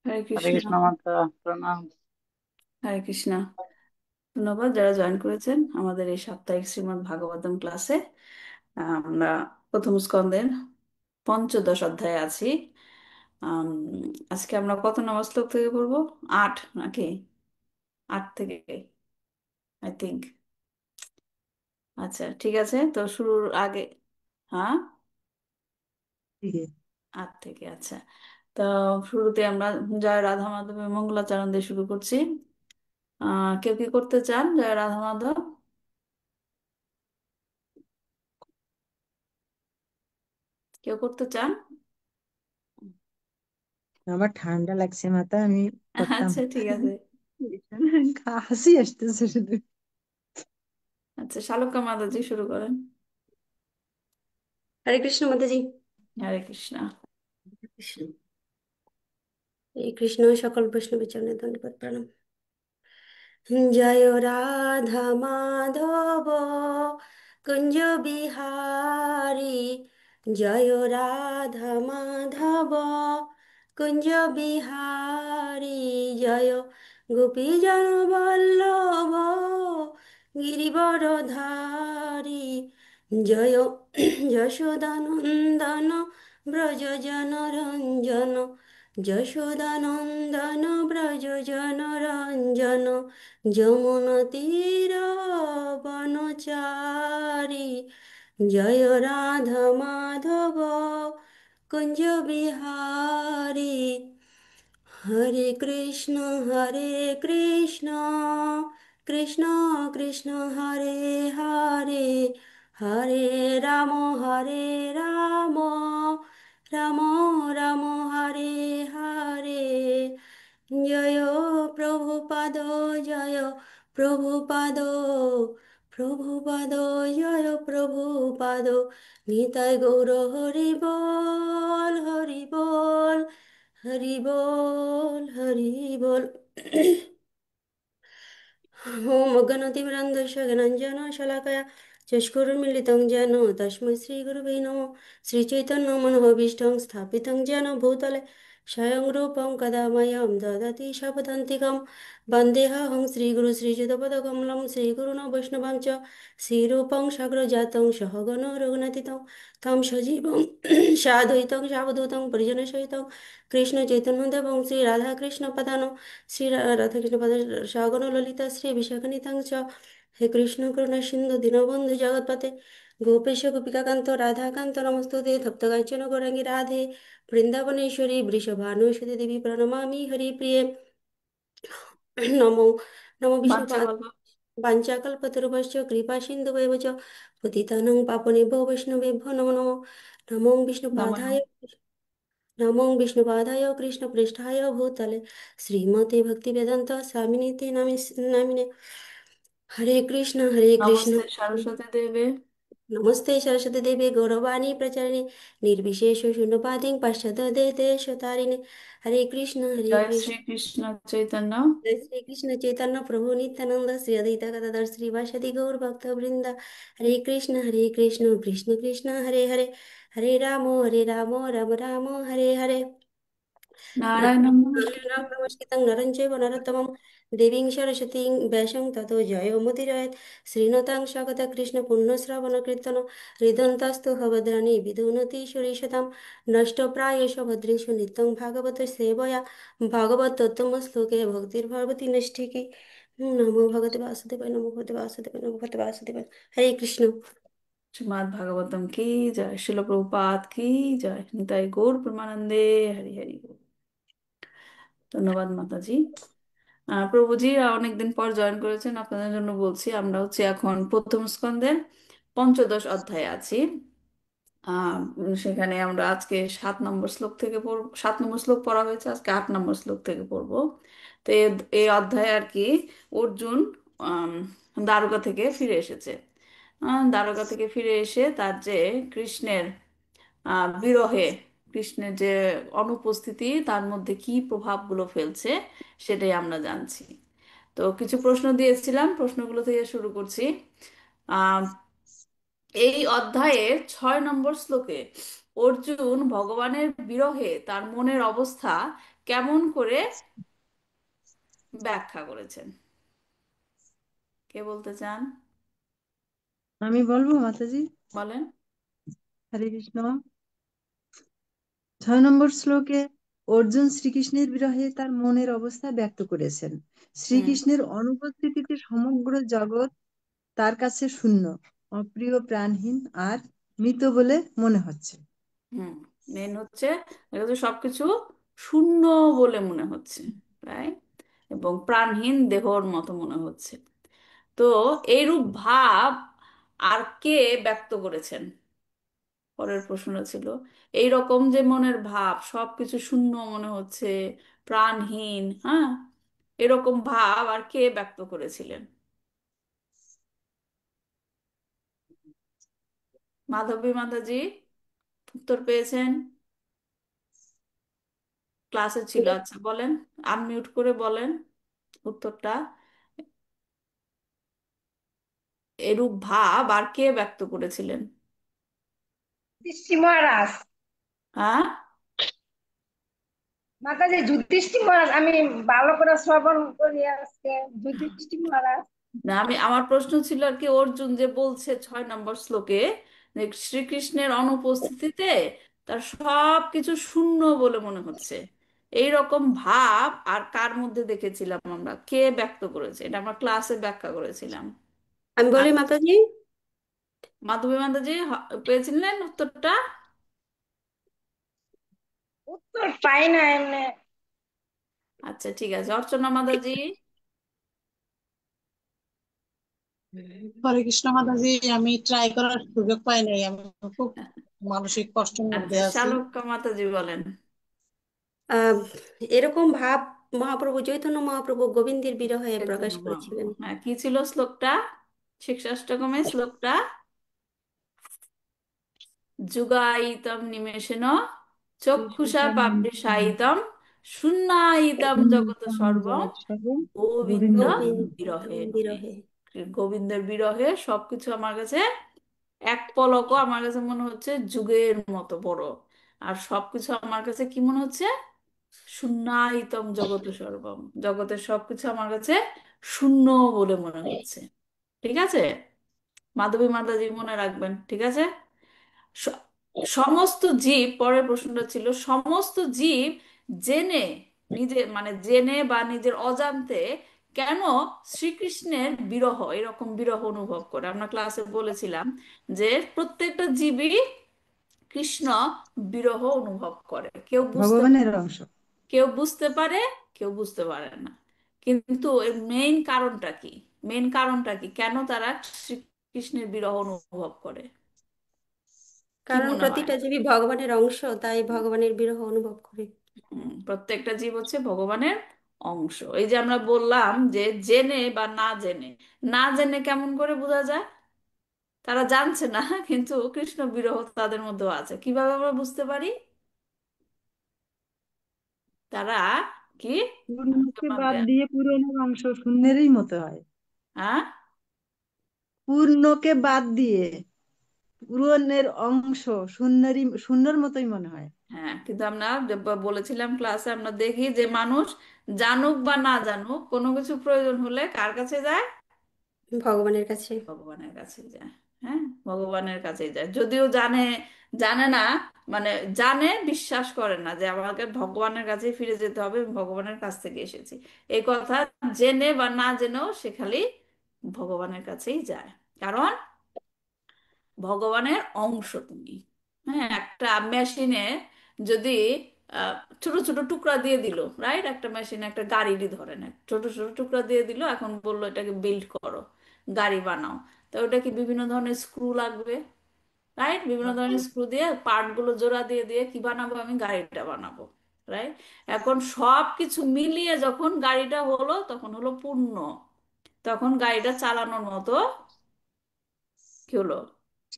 হরে হরে কৃষ্ণ। কৃষ্ণ মাতা, প্রণাম। হরে কৃষ্ণ। ধন্যবাদ যারা জয়েন করেছেন আমাদের এই সাপ্তাহিক শ্রীমদ্ ভাগবতম ক্লাসে। আমরা প্রথম স্কন্ধের পঞ্চদশ অধ্যায়ে আছি। আম, আজকে আমরা কত নম্বর শ্লোক থেকে পড়বো? 8 নাকি? 8 থেকে, আই থিঙ্ক। আচ্ছা, ঠিক আছে, তো শুরুর আগে। হ্যাঁ, ঠিক আছে। 8 থেকে, আচ্ছা। তো শুরুতে আমরা জয় রাধা মাধবের মঙ্গলাচরণ দিয়ে শুরু করছি। কেউ কি করতে চান জয় রাধা মাধব? কেউ করতে চান? আমার ঠান্ডা লাগছে মাতা, আমি করতাম। আচ্ছা, ঠিক আছে। হাসি আসতেছে শুধু। আচ্ছা, শালুকা মাতাজি শুরু করেন। হরে কৃষ্ণ মাতাজি। হরে কৃষ্ণ। কৃষ্ণ। এই কৃষ্ণ সকল বৈষ্ণবের চরণে দণ্ডবত প্রণাম। জয় রাধা মাধব কুঞ্জ বিহারী, জয় রাধা মাধব কুঞ্জ বিহারী, জয় গোপীজন বল্লভ গিরিবরধারী, জয় যশোদানন্দন ব্রজ জনরঞ্জন, যশোদানন্দন ব্রজ জনরঞ্জন, যমুনা তীর বনচারী, জয় রাধা মাধব কুঞ্জ বিহারী। হরে কৃষ্ণ হরে কৃষ্ণ, কৃষ্ণ কৃষ্ণ হরে হরে, হরে রাম হরে রাম, রাম রাম হরে হরে। জয় প্রভুপাদ, জয় প্রভুপাদ, প্রভুপাদ, জয় প্রভুপাদ। নিতাই গৌর হরি বল, হরি বল, হরি বল, হরি বল। ॐ गणतिमिरन्धस्य ज्ञानाञ्जनशलाकया चक्षुरुन्मीलितं येन तस्मै श्रीगुरुवे नमः। श्रीचैतन्यमनोभीष्टं स्थापितं येन भूतले स्वयं रूपं कदा मह्यं ददति स्वपदान्तिकं। वन्देऽहं श्रीगुरु श्रीयुतपदकमलं श्रीगुरून् वैष्णवां च श्रीरूपं साग्रजातं सहगण रघुनाथितं तं सजीवं साद्वैतं सावधूतं परिजनसहितं कृष्णचैतन्यदेवं श्रीराधाकृष्णपदान् শ্রী রাধাকৃষ্ণ পদ সাগর ললিতা শ্রী বিশাখানিতাং চ। হে কৃষ্ণ করুণা সিন্ধু দীনবন্ধু জগৎপতে গোপেশ গোপিকাকান্ত রাধাকান্ত নমস্তুতে তপ্তকাঞ্চন গৌরাঙ্গী রাধে বৃন্দাবনেশ্বরী বৃষভানুসুতে দেবী প্রণমামি হরিপ্রিয়ে। নমো নমো বাচ্চা বিষ্ণুপাদ গল্প। বাঞ্ছাকল্পতরুভ্যশ্চ কৃপা সিন্ধুবেব চ পতিতানাং পাবনেভ্যো বৈষ্ণবেভ্যো নমো নমো। নমো নমঃ। বিষ্ণুপাদায়, নমো বিষ্ণুপাদায় কৃষ্ণপৃষ্ঠায় ভূতলে শ্রীমতে ভক্তিবেদান্ত স্বামিনীতি নামিনে। হরে কৃষ্ণ হরে কৃষ্ণ। নমস্তে সরস্বতী দেবে। নমস্তে সরস্বতী দেবে গৌরবাণী প্রচারিণে নির্বিশেষ শূন্যপাদিং পাশ্চাত্য দেশতারিণে। হরে কৃষ্ণ হরে জয় কৃষ্ণ। শ্রীকৃষ্ণ চৈতন্য। জয় শ্রী কৃষ্ণ চৈতন্য প্রভু নিত্যানন্দ শ্রী অদ্বৈত গদাধর শ্রীবাসাদি গৌর ভক্ত বৃন্দ। হরে কৃষ্ণ কৃষ্ণ কৃষ্ণ হরে হরে, হরে রাম রাম রাম হরে হরে। নারায়ণ নমস্কৃত্য। নারায়ণं নমস্কৃतं নরं চৈব নরোত্তমं দেবীং সরস্বতীং ব্যাসং ততো জয়মুদীরয়েৎ। শ্রীনতাং স্বাগত কৃষ্ণ পুণ্যশ্রবণ কীর্তন হৃদন্তাস্তু ভবদ্রাণী বিদুনতি সুরিশতাম নষ্টপ্রায়শ ভদ্রেষু নিত্যং ভাগবত সেবয়া ভাগবত তত্ত্বম শ্লোকে ভক্তির্ভবতি নৈষ্ঠিকি। নমো ভগবতে বাসুদেবায়, নমো ভগবতে বাসুদেবায়, নমো ভগবতে বাসুদেবায়। হরে কৃষ্ণ। শ্রীমদ্ ভাগবতম কি জয়, শিল প্রভুপাদ কি জয়, নিতাই গৌর প্রেমানন্দে। হরি হরি বল। ধন্যবাদ মাতাজি। প্রভুজি অনেকদিন পর জয়েন করেছেন, আপনাদের জন্য বলছি। আমরা হচ্ছে এখন প্রথম স্কন্ধের পঞ্চদশ অধ্যায়ে আছি। সেখানে আমরা আজকে 7 নম্বর শ্লোক থেকে পড়ব। 7 নম্বর শ্লোক পড়া হয়েছে, আজকে 8 নম্বর শ্লোক থেকে পড়বো। তো এই অধ্যায়ে আর কি অর্জুন আম, দ্বারকা থেকে ফিরে এসেছে। দ্বারকা থেকে ফিরে এসে তার যে কৃষ্ণের বিরহে, কৃষ্ণের যে অনুপস্থিতি তার মধ্যে কি প্রভাবগুলো ফেলছে সেটাই আমরা জানছি। তো কিছু প্রশ্ন দিয়েছিলাম, প্রশ্নগুলো থেকে শুরু করছি। এই অধ্যায়ের 6 নম্বর শ্লোকে অর্জুন ভগবানের বিরহে তার মনের অবস্থা কেমন করে ব্যাখ্যা করেছেন? কে বলতে চান? আমি বলবো মাতাজি। বলেন। হরে কৃষ্ণ। 6 নম্বর শ্লোকে অর্জুন শ্রীকৃষ্ণের বিরহে তার মনের অবস্থা ব্যক্ত করেছেন। হুম। শ্রীকৃষ্ণের অনুপস্থিতিতে সমগ্র জগৎ তার কাছে শূন্য, অপ্রিয়, প্রাণহীন আর মৃত বলে মনে হচ্ছে। হুম। মেন হচ্ছে এটা তো সবকিছু শূন্য বলে মনে হচ্ছে, রাইট? এবং প্রাণহীন দেহর মতো মনে হচ্ছে। তো এইরূপ ভাব আর কে ব্যক্ত করেছেন? পরের প্রশ্ন ছিল, এই রকম যে মনের ভাব, সবকিছু শূন্য মনে হচ্ছে, প্রাণহীন, হ্যাঁ, এরকম ভাব আর কে ব্যক্ত করেছিলেন? মাধবী মাতাজি উত্তর পেয়েছেন? ক্লাসে ছিল, আচ্ছা বলেন, আনমিউট করে বলেন উত্তরটা। এরূপ ভাব আর কে ব্যক্ত করেছিলেন? যুধিষ্ঠির মহারাজ। হ্যাঁ। মাতাজি যুধিষ্ঠির মহারাজ, আমি ভালো করে শ্রবণ করি আজকে। যুধিষ্ঠির মহারাজ। না, আমার প্রশ্ন ছিল আর কি, অর্জুন যে বলছে 6 নম্বর শ্লোকে যে শ্রীকৃষ্ণের অনুপস্থিতিতে তার সব কিছু শূন্য বলে মনে হচ্ছে, এই রকম ভাব আর কার মধ্যে দেখেছিলাম আমরা, কে ব্যক্ত করেছে? এটা আমরা ক্লাসে ব্যাখ্যা করেছিলাম। আমি আর বলি মাতাজি। মাধবী মাতাজি পেয়েছিলেন উত্তরটা? উত্তর পাই না এমনি। আচ্ছা ঠিক আছে, অর্চনা মাতাজি। হরে কৃষ্ণ মাতাজি, আমি ট্রাই করার সুযোগ পাই নাই। আমি খুব মানসিক কষ্টের মধ্যে আচ্ছা, আছি। শালক্কা মাতাজি বলেন। আহ এরকম ভাব মহাপ্রভু চৈতন্য মহাপ্রভু গোবিন্দের বিরহে চৈতন্য প্রকাশ মহাপ্রভু, করেছিলেন। হ্যাঁ, কি ছিল শ্লোকটা? শিক্ষাষ্টকমে শ্লোকটা, যুগায়িতম নিমেষেন চক্ষুষা পাপড়িশায়িতম শূন্যায়িতম জগত সর্বম জগৎ সর্বং গোবিন্দ গোবিন্দ গোবিন্দ বিরহে মানে বিরহে। গোবিন্দের বিরহে সবকিছু আমার কাছে এক পলকও আমার কাছে মনে হচ্ছে যুগের মতো বড়। আর সবকিছু আমার কাছে কি মনে হচ্ছে? শূন্যায়িতম জগত সর্বম, জগতের সবকিছু আমার কাছে শূন্য বলে মনে হচ্ছে। ঠিক আছে, মাধবী মাতাজি মনে রাখবেন, ঠিক আছে? স- সমস্ত জীব, পরের প্রশ্নটা ছিল, সমস্ত জীব জেনে, নিজে মানে জেনে বা নিজের অজান্তে কেন শ্রীকৃষ্ণের বিরহ, এরকম বিরহ অনুভব করে? আমরা ক্লাসে বলেছিলাম যে প্রত্যেকটা জীবই কৃষ্ণ বিরহ অনুভব করে, কেউ বুঝতে, ভগবানের অংশ। কেউ বুঝতে পারে, কেউ বুঝতে পারে না। কিন্তু এর মেইন কারণটা কি? মেইন কারণটা কি, কেন তারা শ্রীকৃষ্ণের বিরহ অনুভব করে? কি কারণ মনে হয়? প্রতিটা জীবই ভগবানের অংশ, তাই ভগবানের বিরহ অনুভব করে। প্রত্যেকটা জীব হচ্ছে ভগবানের অংশ। এই যে আমরা বললাম যে জেনে বা না জেনে, না জেনে কেমন করে বোঝা যায়? তারা জানছে না, কিন্তু কৃষ্ণ বিরহ তাদের মধ্যেও আছে, কিভাবে আমরা বুঝতে পারি? তারা কি? পূর্ণকে বাদ দিয়ে পূরণের অংশ শূন্যেরই মতো হয়। হ্যাঁ। পূর্ণকে বাদ দিয়ে পূরণের অংশ শূন্যেরই, শূন্যের মতোই মনে হয়। হ্যাঁ, কিন্তু আমরা যে বলেছিলাম ক্লাসে, আমরা দেখি যে মানুষ জানুক বা না জানুক কোনো কিছু প্রয়োজন হলে কার কাছে যায়? ভগবানের কাছে। ভগবানের কাছে যায়। হ্যাঁ, ভগবানের কাছে যায়, যদিও জানে, জানে না, মানে জানে, বিশ্বাস করে না যে আমাকে ভগবানের কাছে ফিরে যেতে হবে, আমি ভগবানের কাছ থেকে এসেছি, এই কথা জেনে বা না জেনেও সে খালি ভগবানের কাছেই যায়। কারণ ভগবানের অংশ তুমি। হ্যাঁ, একটা মেশিনে যদি আহ, ছোট ছোট টুকরা দিয়ে দিল, রাইট? একটা মেশিনে একটা গাড়িরই ধরেন, ছোট ছোট টুকরা দিয়ে দিল, এখন বললো এটাকে বিল্ড করো, গাড়ি বানাও। তো ওটা কি বিভিন্ন ধরনের স্ক্রু লাগবে, রাইট? বিভিন্ন ধরনের স্ক্রু দিয়ে পার্ট গুলো জোড়া দিয়ে দিয়ে কি বানাবো? আমি গাড়িটা বানাবো, রাইট? এখন সব কিছু মিলিয়ে যখন গাড়িটা হলো, তখন হলো পূর্ণ, তখন গাড়িটা চালানোর মতো কি হলো,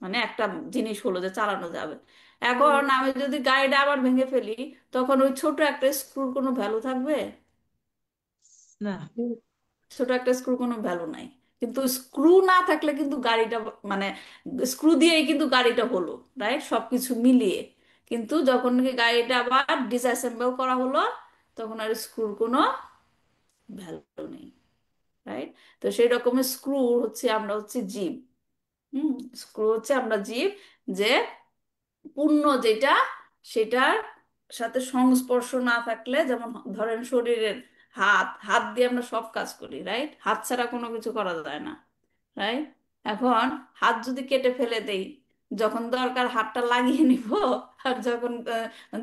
মানে একটা জিনিস হলো যে চালানো যাবে। হুম। এখন আমি যদি গাড়িটা আবার ভেঙে ফেলি, তখন ওই ছোট একটা স্ক্রুর কোনো ভ্যালু থাকবে? না। হুম। ছোট একটা স্ক্রু কোনো ভ্যালু নাই। কিন্তু স্ক্রু না থাকলে কিন্তু গাড়িটা, মানে স্ক্রু দিয়েই কিন্তু গাড়িটা হলো, রাইট? সবকিছু মিলিয়ে। কিন্তু যখন নাকি গাড়িটা আবার ডিসঅ্যাসেম্বল করা হলো, তখন আর স্ক্রুর কোনো ভ্যালু নেই, রাইট? তো সেই রকমের স্ক্রু হচ্ছে আমরা হচ্ছে জীব। হুম। স্ক্রু হচ্ছে আমরা জীব, যে পূর্ণ যেটা, সেটার সাথে সংস্পর্শ না থাকলে, যেমন ধরেন শরীরের হাত, হাত দিয়ে আমরা সব কাজ করি, রাইট? হাত ছাড়া কোনো কিছু করা যায় না, রাইট? এখন হাত যদি কেটে ফেলে দেই, যখন দরকার হাতটা লাগিয়ে নিব, আর যখন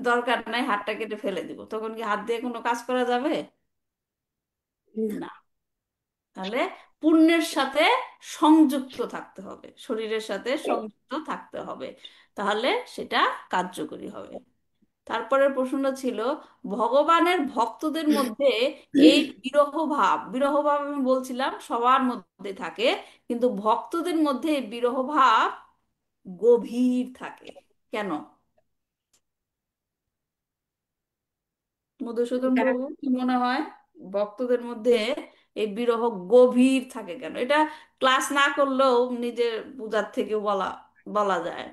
দরকার নাই হাতটা কেটে ফেলে দিব, তখন কি হাত দিয়ে কোনো কাজ করা যাবে? না। না। তাহলে পুণ্যের সাথে সংযুক্ত থাকতে হবে, শরীরের সাথে সংযুক্ত থাকতে হবে, তাহলে সেটা কার্যকরী হবে। তারপরের প্রশ্নটা ছিল, ভগবানের ভক্তদের মধ্যে এই বিরহ ভাব, বিরহ ভাব আমি বলছিলাম সবার মধ্যে থাকে, কিন্তু ভক্তদের মধ্যে এই বিরহ ভাব গভীর থাকে কেন? মধুসূদন এটা প্রভু, কি মনে হয় ভক্তদের মধ্যে এই বিরহ গভীর থাকে কেন? এটা ক্লাস না করলেও নিজের পূজার থেকে বলা বলা যায়।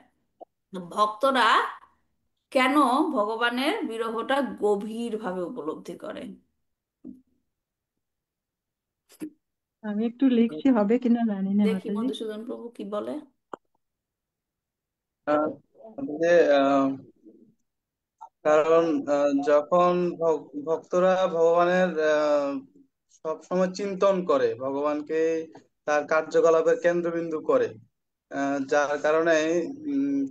ভক্তরা কেন ভগবানের বিরহটা গভীর ভাবে উপলব্ধি করে? আমি একটু লিখছি, হবে কিনা জানি না দেখি মাতাজি। মধুসূদন প্রভু কি বলে। আহ, যে কারণ যখন ভক্তরা ভগবানের সব সময় চিন্তন করে, ভগবানকে তার কার্যকলাপের কেন্দ্রবিন্দু করে, যার কারণে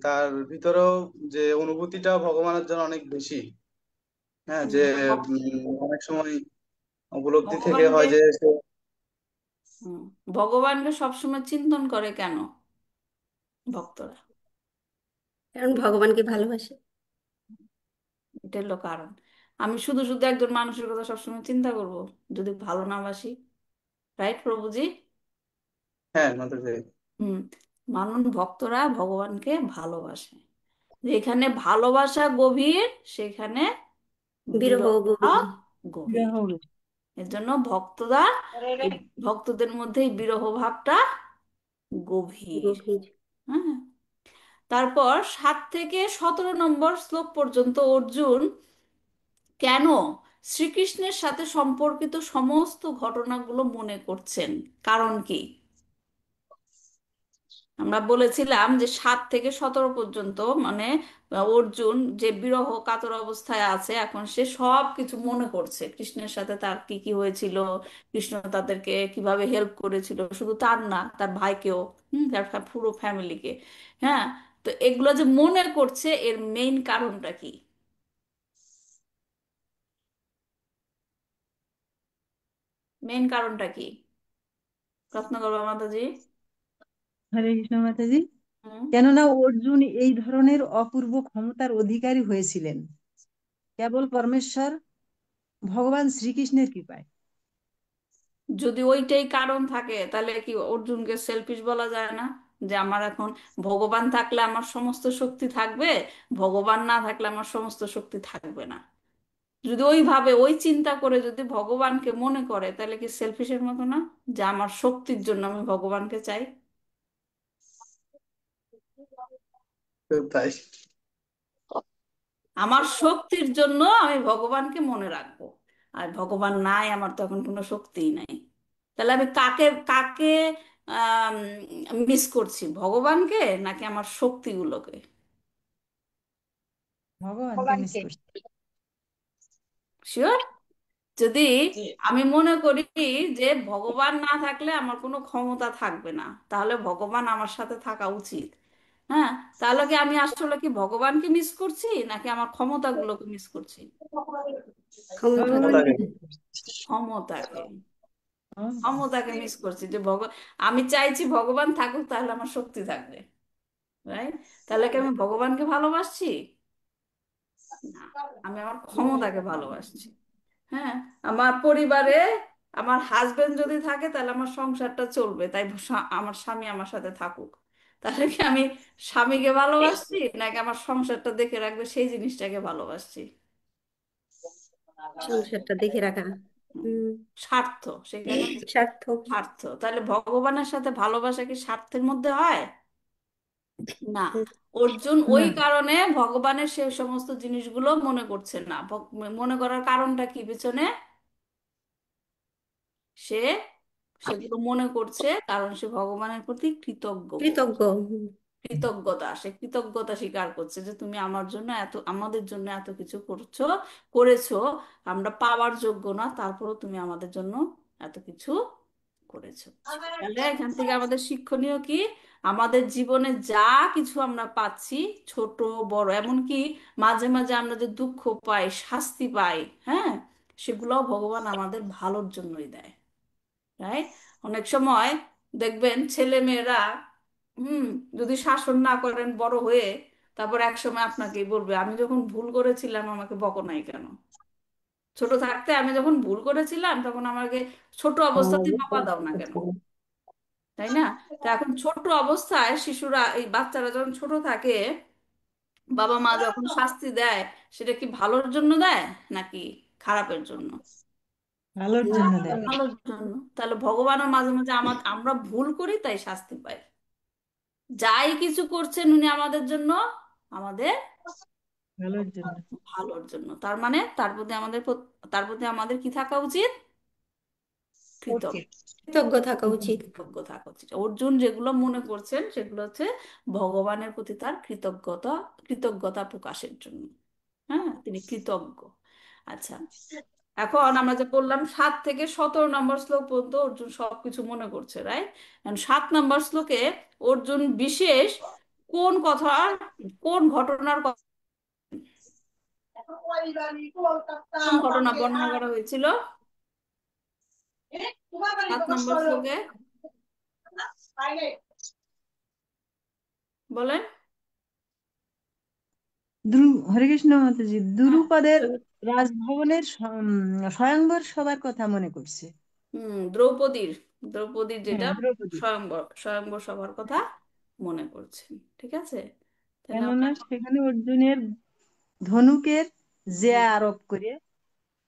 তার ভিতরেও যে অনুভূতিটা ভগবানের জন্য অনেক বেশি। হ্যাঁ, যে অনেক সময় উপলব্ধি থেকে ভগবানকে হয় যে সে হুম, ভগবানকে সবসময় চিন্তন করে কেন ভক্তরা? কারণ ভগবানকে ভালোবাসে। এটা হলো কারণ। আমি শুধু শুধু একজন মানুষের কথা সবসময় চিন্তা করব যদি ভালো না বাসি, রাইট প্রভুজি? হ্যাঁ মাতাজি। হুম। ভক্তরা ভগবানকে ভালোবাসে, যেখানে ভালোবাসা গভীর সেখানে বিরহ বিরহ গভীর। গভীর। বিরহ এর জন্য ভক্তরা, এই ভক্তদের মধ্যে এই বিরহ ভাবটা গভীর। গভীর। হ্যাঁ। তারপর 7 থেকে 17 নম্বর শ্লোক পর্যন্ত অর্জুন কেন শ্রীকৃষ্ণের সাথে সম্পর্কিত সমস্ত ঘটনাগুলো মনে করছেন, কারণ কি? আমরা বলেছিলাম যে 7 থেকে 17 পর্যন্ত মানে অর্জুন যে বিরহ কাতর অবস্থায় আছে, এখন সে সব কিছু মনে করছে, কৃষ্ণের সাথে তার কি কি হয়েছিল, কৃষ্ণ তাদেরকে কিভাবে হেল্প করেছিল, শুধু তার না তার ভাইকেও, তার পুরো ফ্যামিলিকে। হ্যাঁ। তো এগুলো যে মনে করছে, এর মেইন কারণটা কি? মেইন কারণটা কি রত্নগর মাতাজি? হরে কৃষ্ণ মাতাজি। হুম। কেননা অর্জুন এই ধরনের অপূর্ব ক্ষমতার অধিকারী হয়েছিলেন কেবল পরমেশ্বর ভগবান শ্রীকৃষ্ণের কৃপায়। যদি ওইটাই কারণ থাকে, তাহলে কি অর্জুনকে সেলফিশ বলা যায় না? যে আমার এখন ভগবান থাকলে আমার সমস্ত শক্তি থাকবে, ভগবান না থাকলে আমার সমস্ত শক্তি থাকবে না। যদি ওইভাবে ওই চিন্তা করে যদি ভগবানকে মনে করে, তাহলে কি সেলফিশের মতো না? যে আমার শক্তির জন্য আমি ভগবানকে চাই। তো তাই আমার শক্তির জন্য আমি ভগবানকে মনে রাখবো, আর ভগবান নাই, আমার তখন কোনো শক্তিই নাই। তাহলে আমি কাকে কাকে মিস করছি, ভগবানকে নাকি আমার শক্তিগুলোকে? ভগবানকে মিস ভগবানকে। করছি। শিওর? যদি আমি মনে করি যে ভগবান না থাকলে আমার কোনো ক্ষমতা থাকবে না, তাহলে ভগবান আমার সাথে থাকা উচিত। হ্যাঁ। তাহলে কি আমি আসলে কি ভগবানকে মিস করছি নাকি আমার ক্ষমতাগুলোকে মিস করছি? ক্ষমতাকে। ভগবানকে ক্ষমতাকে। miss করছি। ক্ষমতাকে। হুম। ক্ষমতাকে মিস করছি, যে আমি চাইছি ভগবান থাকুক তাহলে আমার শক্তি থাকবে, রাইট? তাহলে কি আমি ভগবানকে ভালোবাসছি? না, আমি আমার ক্ষমতাকে ভালোবাসছি। হ্যাঁ। আমার পরিবারে আমার হাজবেন্ড যদি থাকে তাহলে আমার সংসারটা চলবে, তাই আমার স্বামী আমার সাথে থাকুক। তাহলে কি আমি স্বামীকে ভালোবাসছি নাকি আমার সংসারটা দেখে রাখবে সেই জিনিসটাকে ভালোবাসছি? সংসারটা দেখে রাখা। হুম। হুম। স্বার্থ সেখানে, স্বার্থ। স্বার্থ। তাহলে ভগবানের সাথে ভালোবাসা কি স্বার্থের মধ্যে হয়? না, অর্জুন ওই না, কারণে ভগবানের সে সমস্ত জিনিসগুলো মনে করছে না। মনে করার কারণটা কি পিছনে? সে সেগুলো মনে করছে কারণ সে ভগবানের প্রতি কৃতজ্ঞ বোধ, কৃতজ্ঞ। কৃতজ্ঞতা, সে কৃতজ্ঞতা স্বীকার করছে যে তুমি আমার জন্য এত, আমাদের জন্য এত কিছু করেছো, আমরা পাওয়ার যোগ্য না, তারপরেও তুমি আমাদের জন্য এত কিছু করেছো। তাহলে এখান থেকে আমাদের শিক্ষণীয় কি? আমাদের জীবনে যা কিছু আমরা পাচ্ছি, ছোট বড়, এমনকি মাঝে মাঝে আমরা যে দুঃখ পাই, শাস্তি পাই, হ্যাঁ, সেগুলোও ভগবান আমাদের ভালোর জন্যই দেয়। রাইট? অনেক সময় দেখবেন ছেলে মেয়েরা, হুম, যদি শাসন না করেন বড় হয়ে, তারপর এক সময় আপনাকেই বলবে আমি যখন ভুল করেছিলাম আমাকে বকো নাই কেন? ছোট থাকতে আমি যখন ভুল করেছিলাম তখন আমাকে ছোট অবস্থাতে বকা দাও না কেন? তাই না? তো এখন ছোট অবস্থায় শিশুরা, এই বাচ্চারা যখন ছোট থাকে, বাবা মা যখন শাস্তি দেয়, সেটা কি ভালোর জন্য দেয় নাকি খারাপের জন্য? ভালোর জন্য দেয়। ভালোর জন্য। তাহলে ভগবানও মাঝে মাঝে আমরা ভুল করি তাই শাস্তি পাই। যাই কিছু করছেন উনি আমাদের জন্য, আমাদের ভালোর জন্য। ভালোর জন্য। তার মানে তার প্রতি আমাদের কি থাকা উচিত? কৃতজ্ঞ, উচিত। কৃতজ্ঞ থাকা উচিত। কৃতজ্ঞ থাকা উচিত। অর্জুন যেগুলো মনে করছেন সেগুলো হচ্ছে ভগবানের প্রতি তার কৃতজ্ঞতা প্রকাশের জন্য। হ্যাঁ, তিনি কৃতজ্ঞ। আচ্ছা, এখন আমরা যে বললাম 7 থেকে 17 নম্বর শ্লোক পর্যন্ত অর্জুন সবকিছু মনে করছে, রাইট? 7 নম্বর শ্লোকে অর্জুন বিশেষ কোন কথার, কোন ঘটনার কোন ঘটনা বর্ণনা করা হয়েছিল 7 নম্বর শ্লোকে? বলেন। হরে কৃষ্ণ মাতাজি, হ্যাঁ, দ্রুপদের রাজভবনের স্বয়ংবর সবার কথা মনে করছে। দ্রৌপদীর, দ্রৌপদীর যেটা হ্যাঁ, দ্রৌপদী। স্বয়ংবর, স্বয়ংবর সভার কথা মনে করছেন। ঠিক আছে, তাহলে আমরা, কেননা সেখানে অর্জুনের ধনুকের যে আরোপ করে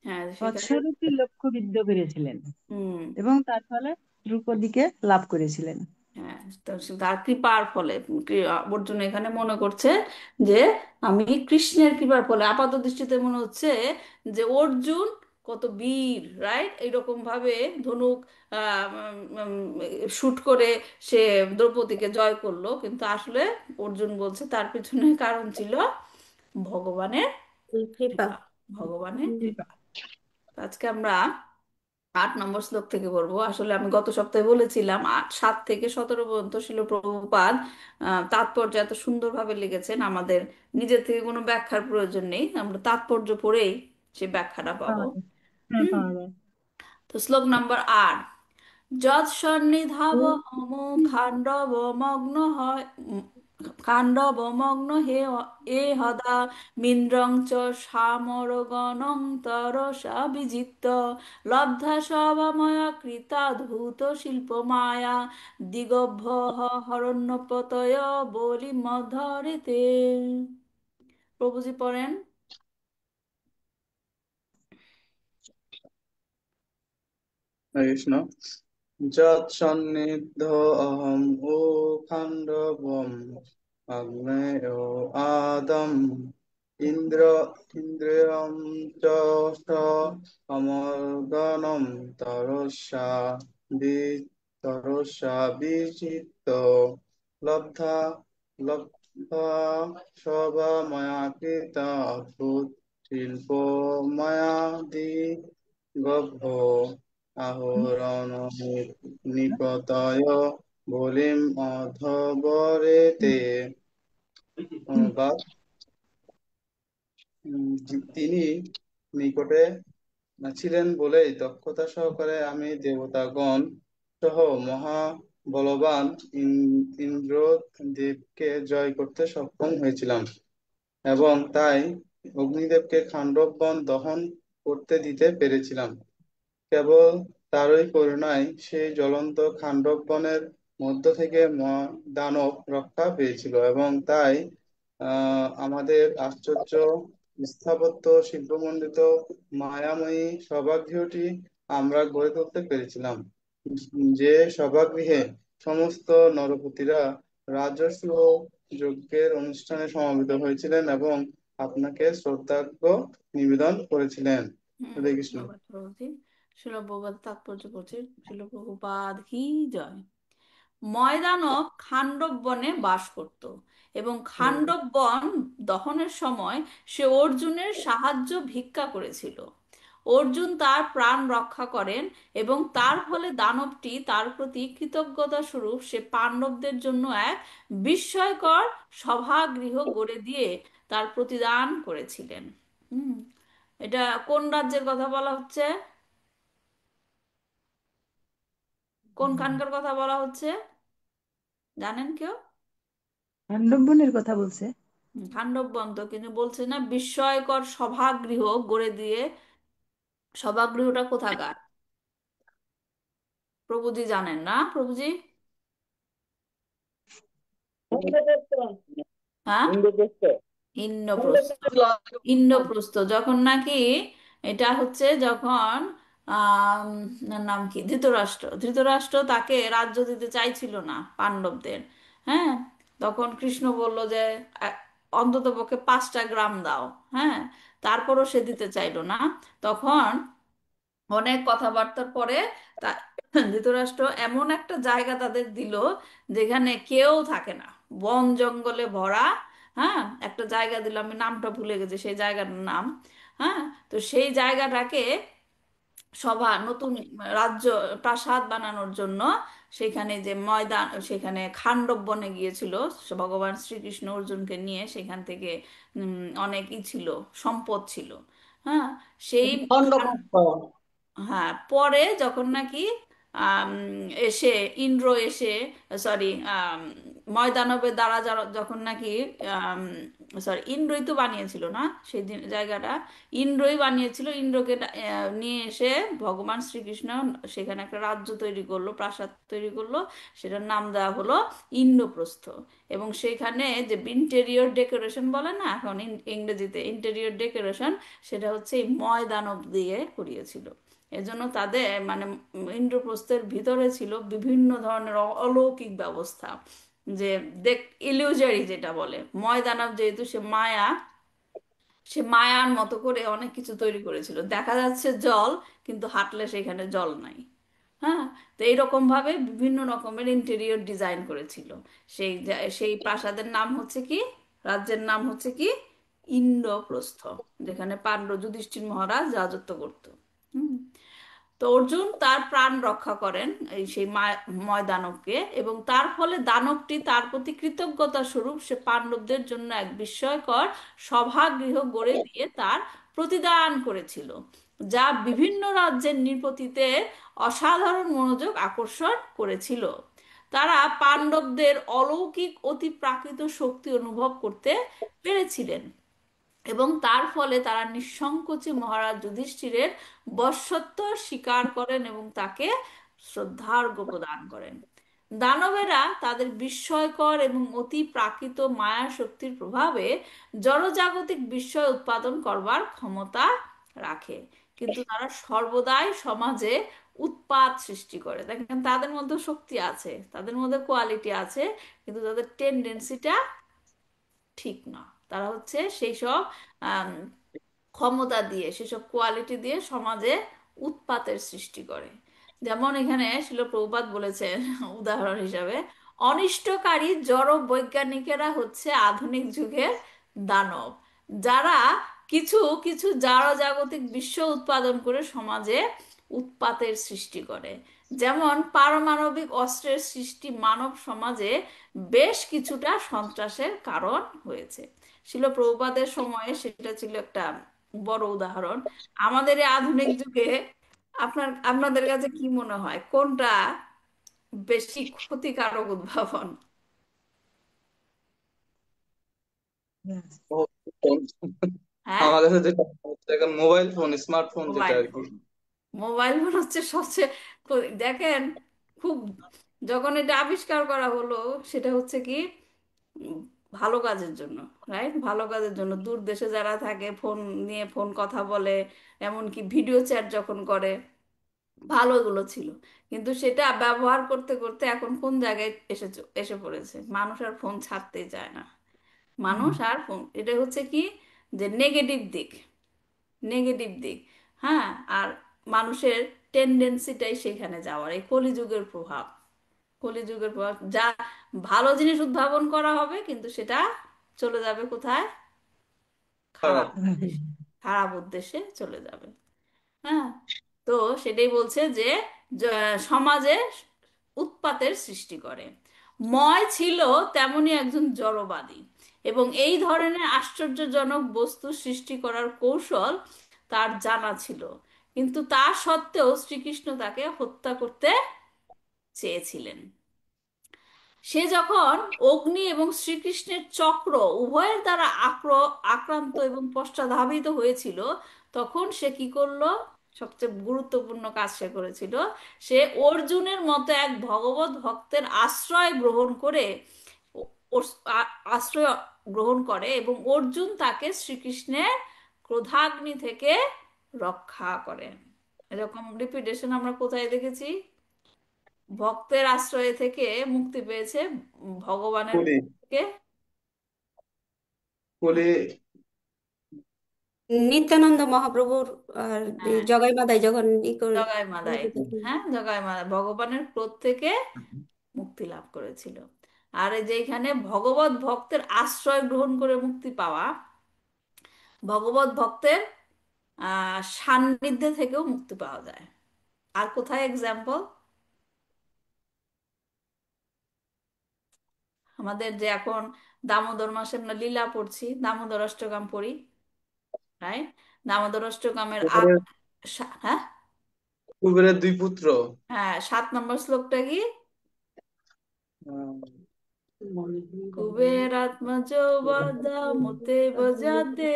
হ্যাঁ সেখানে, অশ্বরূপী লক্ষ্যবিদ্ধ করেছিলেন হুম, এবং তার ফলে দ্রৌপদীকে লাভ করেছিলেন। হ্যাঁ, তো তার কৃপার ফলে অর্জুন এখানে মনে করছে যে আমি কৃষ্ণের কৃপার ফলে, আপাত দৃষ্টিতে মনে হচ্ছে যে অর্জুন কত বীর, রাইট, এইরকম ভাবে ধনুক শুট করে সে দ্রৌপদীকে জয় করলো, কিন্তু আসলে অর্জুন বলছে তার পিছনে কারণ ছিল ভগবানের কৃপা। কৃপা, ভগবানের কৃপা। আজকে আমরা 8 নম্বর শ্লোক থেকে পড়বো। আসলে আমি গত সপ্তাহে বলেছিলাম 7 থেকে 17 পর্যন্ত ছিল প্রভুপাদ তাৎপর্য এত সুন্দরভাবে লিখেছেন, আমাদের নিজের থেকে কোনো ব্যাখ্যার প্রয়োজন নেই, আমরা তাৎপর্য পড়েই সে ব্যাখ্যাটা পাবো। পাওয়া যায়। হ্যাঁ, হুম। পাওয়া যায়। তো শ্লোক নম্বর 8, যৎসন্নিধাব মম খাণ্ডব মগ্ন হয়, খাণ্ডব মগ্ন এ হদা মিন্দ্রং চ সামরগণং তরসা বিজিত্য লব্ধা সভাময়া কৃতাদ্ভুত শিল্প মায়া দিগভ্য হরণ্যপতয় বলি মধরিতে। প্রভুজি পড়েন। হরে কৃষ্ণ। যৎসন্নিধৌ অহং ও খাণ্ডবম আগ্নেয় আদম ইন্দ্র ইন্দ্রিয়ম চ স অমর্গণম তরসা বি তরসা বিচিত্ত লব্ধা লব্ধা সবা ময়া কৃতা অদ্ভুত শিল্প মায়া দি গভ্য আহরণ নিকটয় বলিম অধবরেতে। অনুবাদ: তিনি নিকটে ছিলেন বলেই দক্ষতা সহকারে আমি দেবতাগণ সহ মহা বলবান ইন্দ্রদেবকে জয় করতে সক্ষম হয়েছিলাম এবং তাই অগ্নিদেবকে খাণ্ডব বন দহন করতে দিতে পেরেছিলাম। কেবল তারই করুণায় সেই জ্বলন্ত খাণ্ডব বনের মধ্য থেকে দানব রক্ষা পেয়েছিল এবং তাই আমাদের আশ্চর্য স্থাপত্য শিল্পমণ্ডিত মায়াময়ী সভাগৃহটি আমরা গড়ে তুলতে পেরেছিলাম, যে সভাগৃহে সমস্ত নরপতিরা রাজস্ব যজ্ঞের অনুষ্ঠানে সমবেত হয়েছিলেন এবং আপনাকে শ্রদ্ধার্ঘ্য নিবেদন করেছিলেন। হরে কৃষ্ণ। ধন্যবাদ প্রভুজি। শিল প্রভুপাদ তাৎপর্য পড়ছি। শিল প্রভুপাদ কি জয়। ময়দানব খান্ডব বনে বাস করত এবং খান্ডব বন দহনের সময় সে অর্জুনের সাহায্য ভিক্ষা করেছিল। অর্জুন তার প্রাণ রক্ষা করেন এবং তার ফলে দানবটি তার প্রতি কৃতজ্ঞতা স্বরূপ সে পাণ্ডবদের জন্য এক বিস্ময়কর সভাগৃহ গড়ে দিয়ে তার প্রতিদান করেছিলেন। হুম। এটা কোন রাজ্যের কথা বলা হচ্ছে? কোনখানকার কথা বলা হচ্ছে জানেন কেউ? পাণ্ডবনের কথা বলছে। খান্ডব তো, কিন্তু বলছে না বিস্ময়কর সভাগৃহ গড়ে দিয়ে। সভাগৃহটা কোথাকার প্রভুজি জানেন না প্রভুজি? হ্যাঁ, ইন্দ্রপ্রস্থ। ইন্দ্রপ্রস্থ যখন নাকি, এটা হচ্ছে যখন ওনার নাম কি, ধৃতরাষ্ট্র, ধৃতরাষ্ট্র তাকে রাজ্য দিতে চাইছিল না পাণ্ডবদের। হ্যাঁ, তখন কৃষ্ণ বলল যে আহ, অন্তত পক্ষে 5টা গ্রাম দাও। হ্যাঁ, তারপরও সে দিতে চাইলো না। তখন অনেক কথাবার্তার পরে তা ধৃতরাষ্ট্র এমন একটা জায়গা তাদের দিল যেখানে কেউ থাকে না, বন জঙ্গলে ভরা। হ্যাঁ, একটা জায়গা দিল, আমি নামটা ভুলে গেছি সেই জায়গার নাম। হ্যাঁ, তো সেই জায়গাটাকে সভা নতুন রাজ্য প্রাসাদ বানানোর জন্য সেখানে যে ময়দান, সেখানে খান্ডব বনে গিয়েছিল ভগবান শ্রীকৃষ্ণ অর্জুনকে নিয়ে। সেখান থেকে অনেকই ছিল, সম্পদ ছিল। হ্যাঁ, সেই খণ্ডমস্ত। হ্যাঁ, পরে যখন নাকি আম, এসে ইন্দ্র এসে, সরি, ময়দানবের দ্বারা যখন নাকি, সরি, ইন্দ্রই তো বানিয়েছিল না সেই দিন জায়গাটা, ইন্দ্রই বানিয়েছিল। ইন্দ্রকে নিয়ে এসে ভগবান শ্রীকৃষ্ণ সেখানে একটা রাজ্য তৈরি করলো, প্রাসাদ তৈরি করলো। সেটার নাম দেওয়া হলো ইন্দ্রপ্রস্থ। এবং সেখানে যে ইন্টেরিয়র ডেকোরেশন বলে না এখন ইংরেজিতে ইন্টেরিয়র ডেকোরেশন, সেটা হচ্ছে এই ময়দানব দিয়ে করিয়েছিল। এজন্য তাদের মানে ইন্দ্রপ্রস্থের ভিতরে ছিল বিভিন্ন ধরনের অলৌকিক ব্যবস্থা, যে দেখ, ইলিউজারি যেটা বলে। ময়দানব যেহেতু সে মায়া, সে মায়ার মতো করে অনেক কিছু তৈরি করেছিল, দেখা যাচ্ছে জল কিন্তু হাঁটলে সেখানে জল নাই। হ্যাঁ, তো এইরকম ভাবে বিভিন্ন রকমের ইন্টেরিয়র ডিজাইন করেছিল। সেই প্রাসাদের নাম হচ্ছে কি, রাজ্যের নাম হচ্ছে কি, ইন্দ্রপ্রস্থ, যেখানে পাণ্ডব যুধিষ্ঠির মহারাজ রাজত্ব করত। হুম। তো অর্জুন তার প্রাণ রক্ষা করেন এই সেই ময়দানবকে, এবং তার ফলে দানবটি তার প্রতি কৃতজ্ঞতা স্বরূপ সে পাণ্ডবদের জন্য এক বিস্ময়কর সভাগৃহ গড়ে দিয়ে তার প্রতিদান করেছিল, যা বিভিন্ন রাজ্যের নৃপতিতে অসাধারণ মনোযোগ আকর্ষণ করেছিল। তারা পাণ্ডবদের অলৌকিক অতিপ্রাকৃত শক্তি অনুভব করতে পেরেছিলেন এবং তার ফলে তারা নিঃসংকোচে মহারাজ যুধিষ্ঠিরের বশ্যত্ব স্বীকার করেন এবং তাকে শ্রদ্ধার্ঘ্য প্রদান করেন। দানবেরা তাদের বিস্ময়কর এবং অতি প্রাকৃত মায়া শক্তির প্রভাবে জড়জাগতিক বিস্ময় উৎপাদন করবার ক্ষমতা রাখে, কিন্তু তারা সর্বদাই সমাজে উৎপাত সৃষ্টি করে। দেখেন, তাদের মধ্যে শক্তি আছে, তাদের মধ্যে কোয়ালিটি আছে, কিন্তু তাদের টেন্ডেন্সিটা ঠিক না। তারা হচ্ছে সেই সব আম, ক্ষমতা দিয়ে, সেসব কোয়ালিটি দিয়ে সমাজে উৎপাতের সৃষ্টি করে। যেমন এখানে শিল প্রভুপাদ বলেছেন উদাহরণ হিসাবে, অনিষ্টকারী জড় বৈজ্ঞানিকেরা হচ্ছে আধুনিক যুগের দানব, যারা কিছু কিছু জড় জাগতিক বিশ্ব উৎপাদন করে সমাজে উৎপাতের সৃষ্টি করে। যেমন পারমাণবিক অস্ত্রের সৃষ্টি মানব সমাজে বেশ কিছুটা সন্ত্রাসের কারণ হয়েছে। শিল প্রভুপাদের সময়ে সেটা ছিল একটা বড় উদাহরণ। আমাদের এই আধুনিক যুগে আপনাদের কাছে কি মনে হয় কোনটা বেশি ক্ষতিকারক উদ্ভাবন? ও, ফোন। হ্যাঁ, আমার কাছে যেটা হচ্ছে এখন মোবাইল ফোন, স্মার্টফোন যেটা মোবাইল আর কি। ফোন। মোবাইল ফোন হচ্ছে সবচেয়ে দেখেন, খুব যখন এটা আবিষ্কার করা হলো, সেটা হচ্ছে কি, উম, ভালো কাজের জন্য, রাইট, ভালো কাজের জন্য। দূর দেশে যারা থাকে ফোন নিয়ে ফোন কথা বলে, এমনকি ভিডিও চ্যাট যখন করে, ভালোগুলো ছিল, কিন্তু সেটা ব্যবহার করতে করতে এখন কোন জায়গায় এসে পড়েছে, মানুষ আর ফোন ছাড়তেই চায় না। মানুষ আর ফোন, এটা হচ্ছে কি, যে নেগেটিভ দিক, নেগেটিভ দিক। হ্যাঁ, আর মানুষের টেন্ডেন্সিটাই সেখানে যাওয়ার, এই কলিযুগের প্রভাব। কলিযুগের প্রভাব, যা ভালো জিনিস উদ্ভাবন করা হবে কিন্তু সেটা চলে যাবে কোথায়, খারাপ। খারাপ উদ্দেশ্যে, খারাপ উদ্দেশ্যে চলে যাবে। হ্যাঁ, তো সেটাই বলছে যে সমাজে উৎপাতের সৃষ্টি করে। ময় ছিল তেমনি একজন জড়বাদী, এবং এই ধরনের আশ্চর্যজনক বস্তু সৃষ্টি করার কৌশল তার জানা ছিল, কিন্তু তা সত্ত্বেও শ্রীকৃষ্ণ তাকে হত্যা করতে চেয়েছিলেন। সে যখন অগ্নি এবং শ্রীকৃষ্ণের চক্র উভয়ের দ্বারা আক্রান্ত এবং পশ্চাৎধাবিত হয়েছিল, তখন সে কি করলো, সবচেয়ে গুরুত্বপূর্ণ কাজ সে করেছিল, সে অর্জুনের মতো এক ভগবত ভক্তের আশ্রয় গ্রহণ করে, ও- আশ্রয় গ্রহণ করে, এবং অর্জুন তাকে শ্রীকৃষ্ণের ক্রোধাগ্নি থেকে রক্ষা করেন। এরকম রিপিটেশন আমরা কোথায় দেখেছি? ভক্তের আশ্রয় থেকে মুক্তি পেয়েছে ভগবানের কুলি থেকে। কুলি নিত্যানন্দ মহাপ্রভুর আর এই হ্যাঁ, জগাই মাতাই যখন ই করে জগাই মাদাই। হ্যাঁ, জগাই মাদাই ভগবানের ক্রোধ থেকে মুক্তি লাভ করেছিল। আর এই যে এখানে ভগবত ভক্তের আশ্রয় গ্রহণ করে মুক্তি পাওয়া, ভগবত ভক্তের সান্নিধ্যে থেকেও মুক্তি পাওয়া যায়। আর কোথায় এক্সাম্পল? আমাদের যে এখন দামোদর মাসে আমরা লীলা পড়ছি, দামোদর অষ্টকাম পড়ি, রাইট? দামোদর অষ্টকামের কুবেরের হ্যাঁ, কুবেরের দুই পুত্র। হ্যাঁ, 7 নম্বর শ্লোকটা কি? আহ, কুবেরাত্মজ বদামতে বজাতে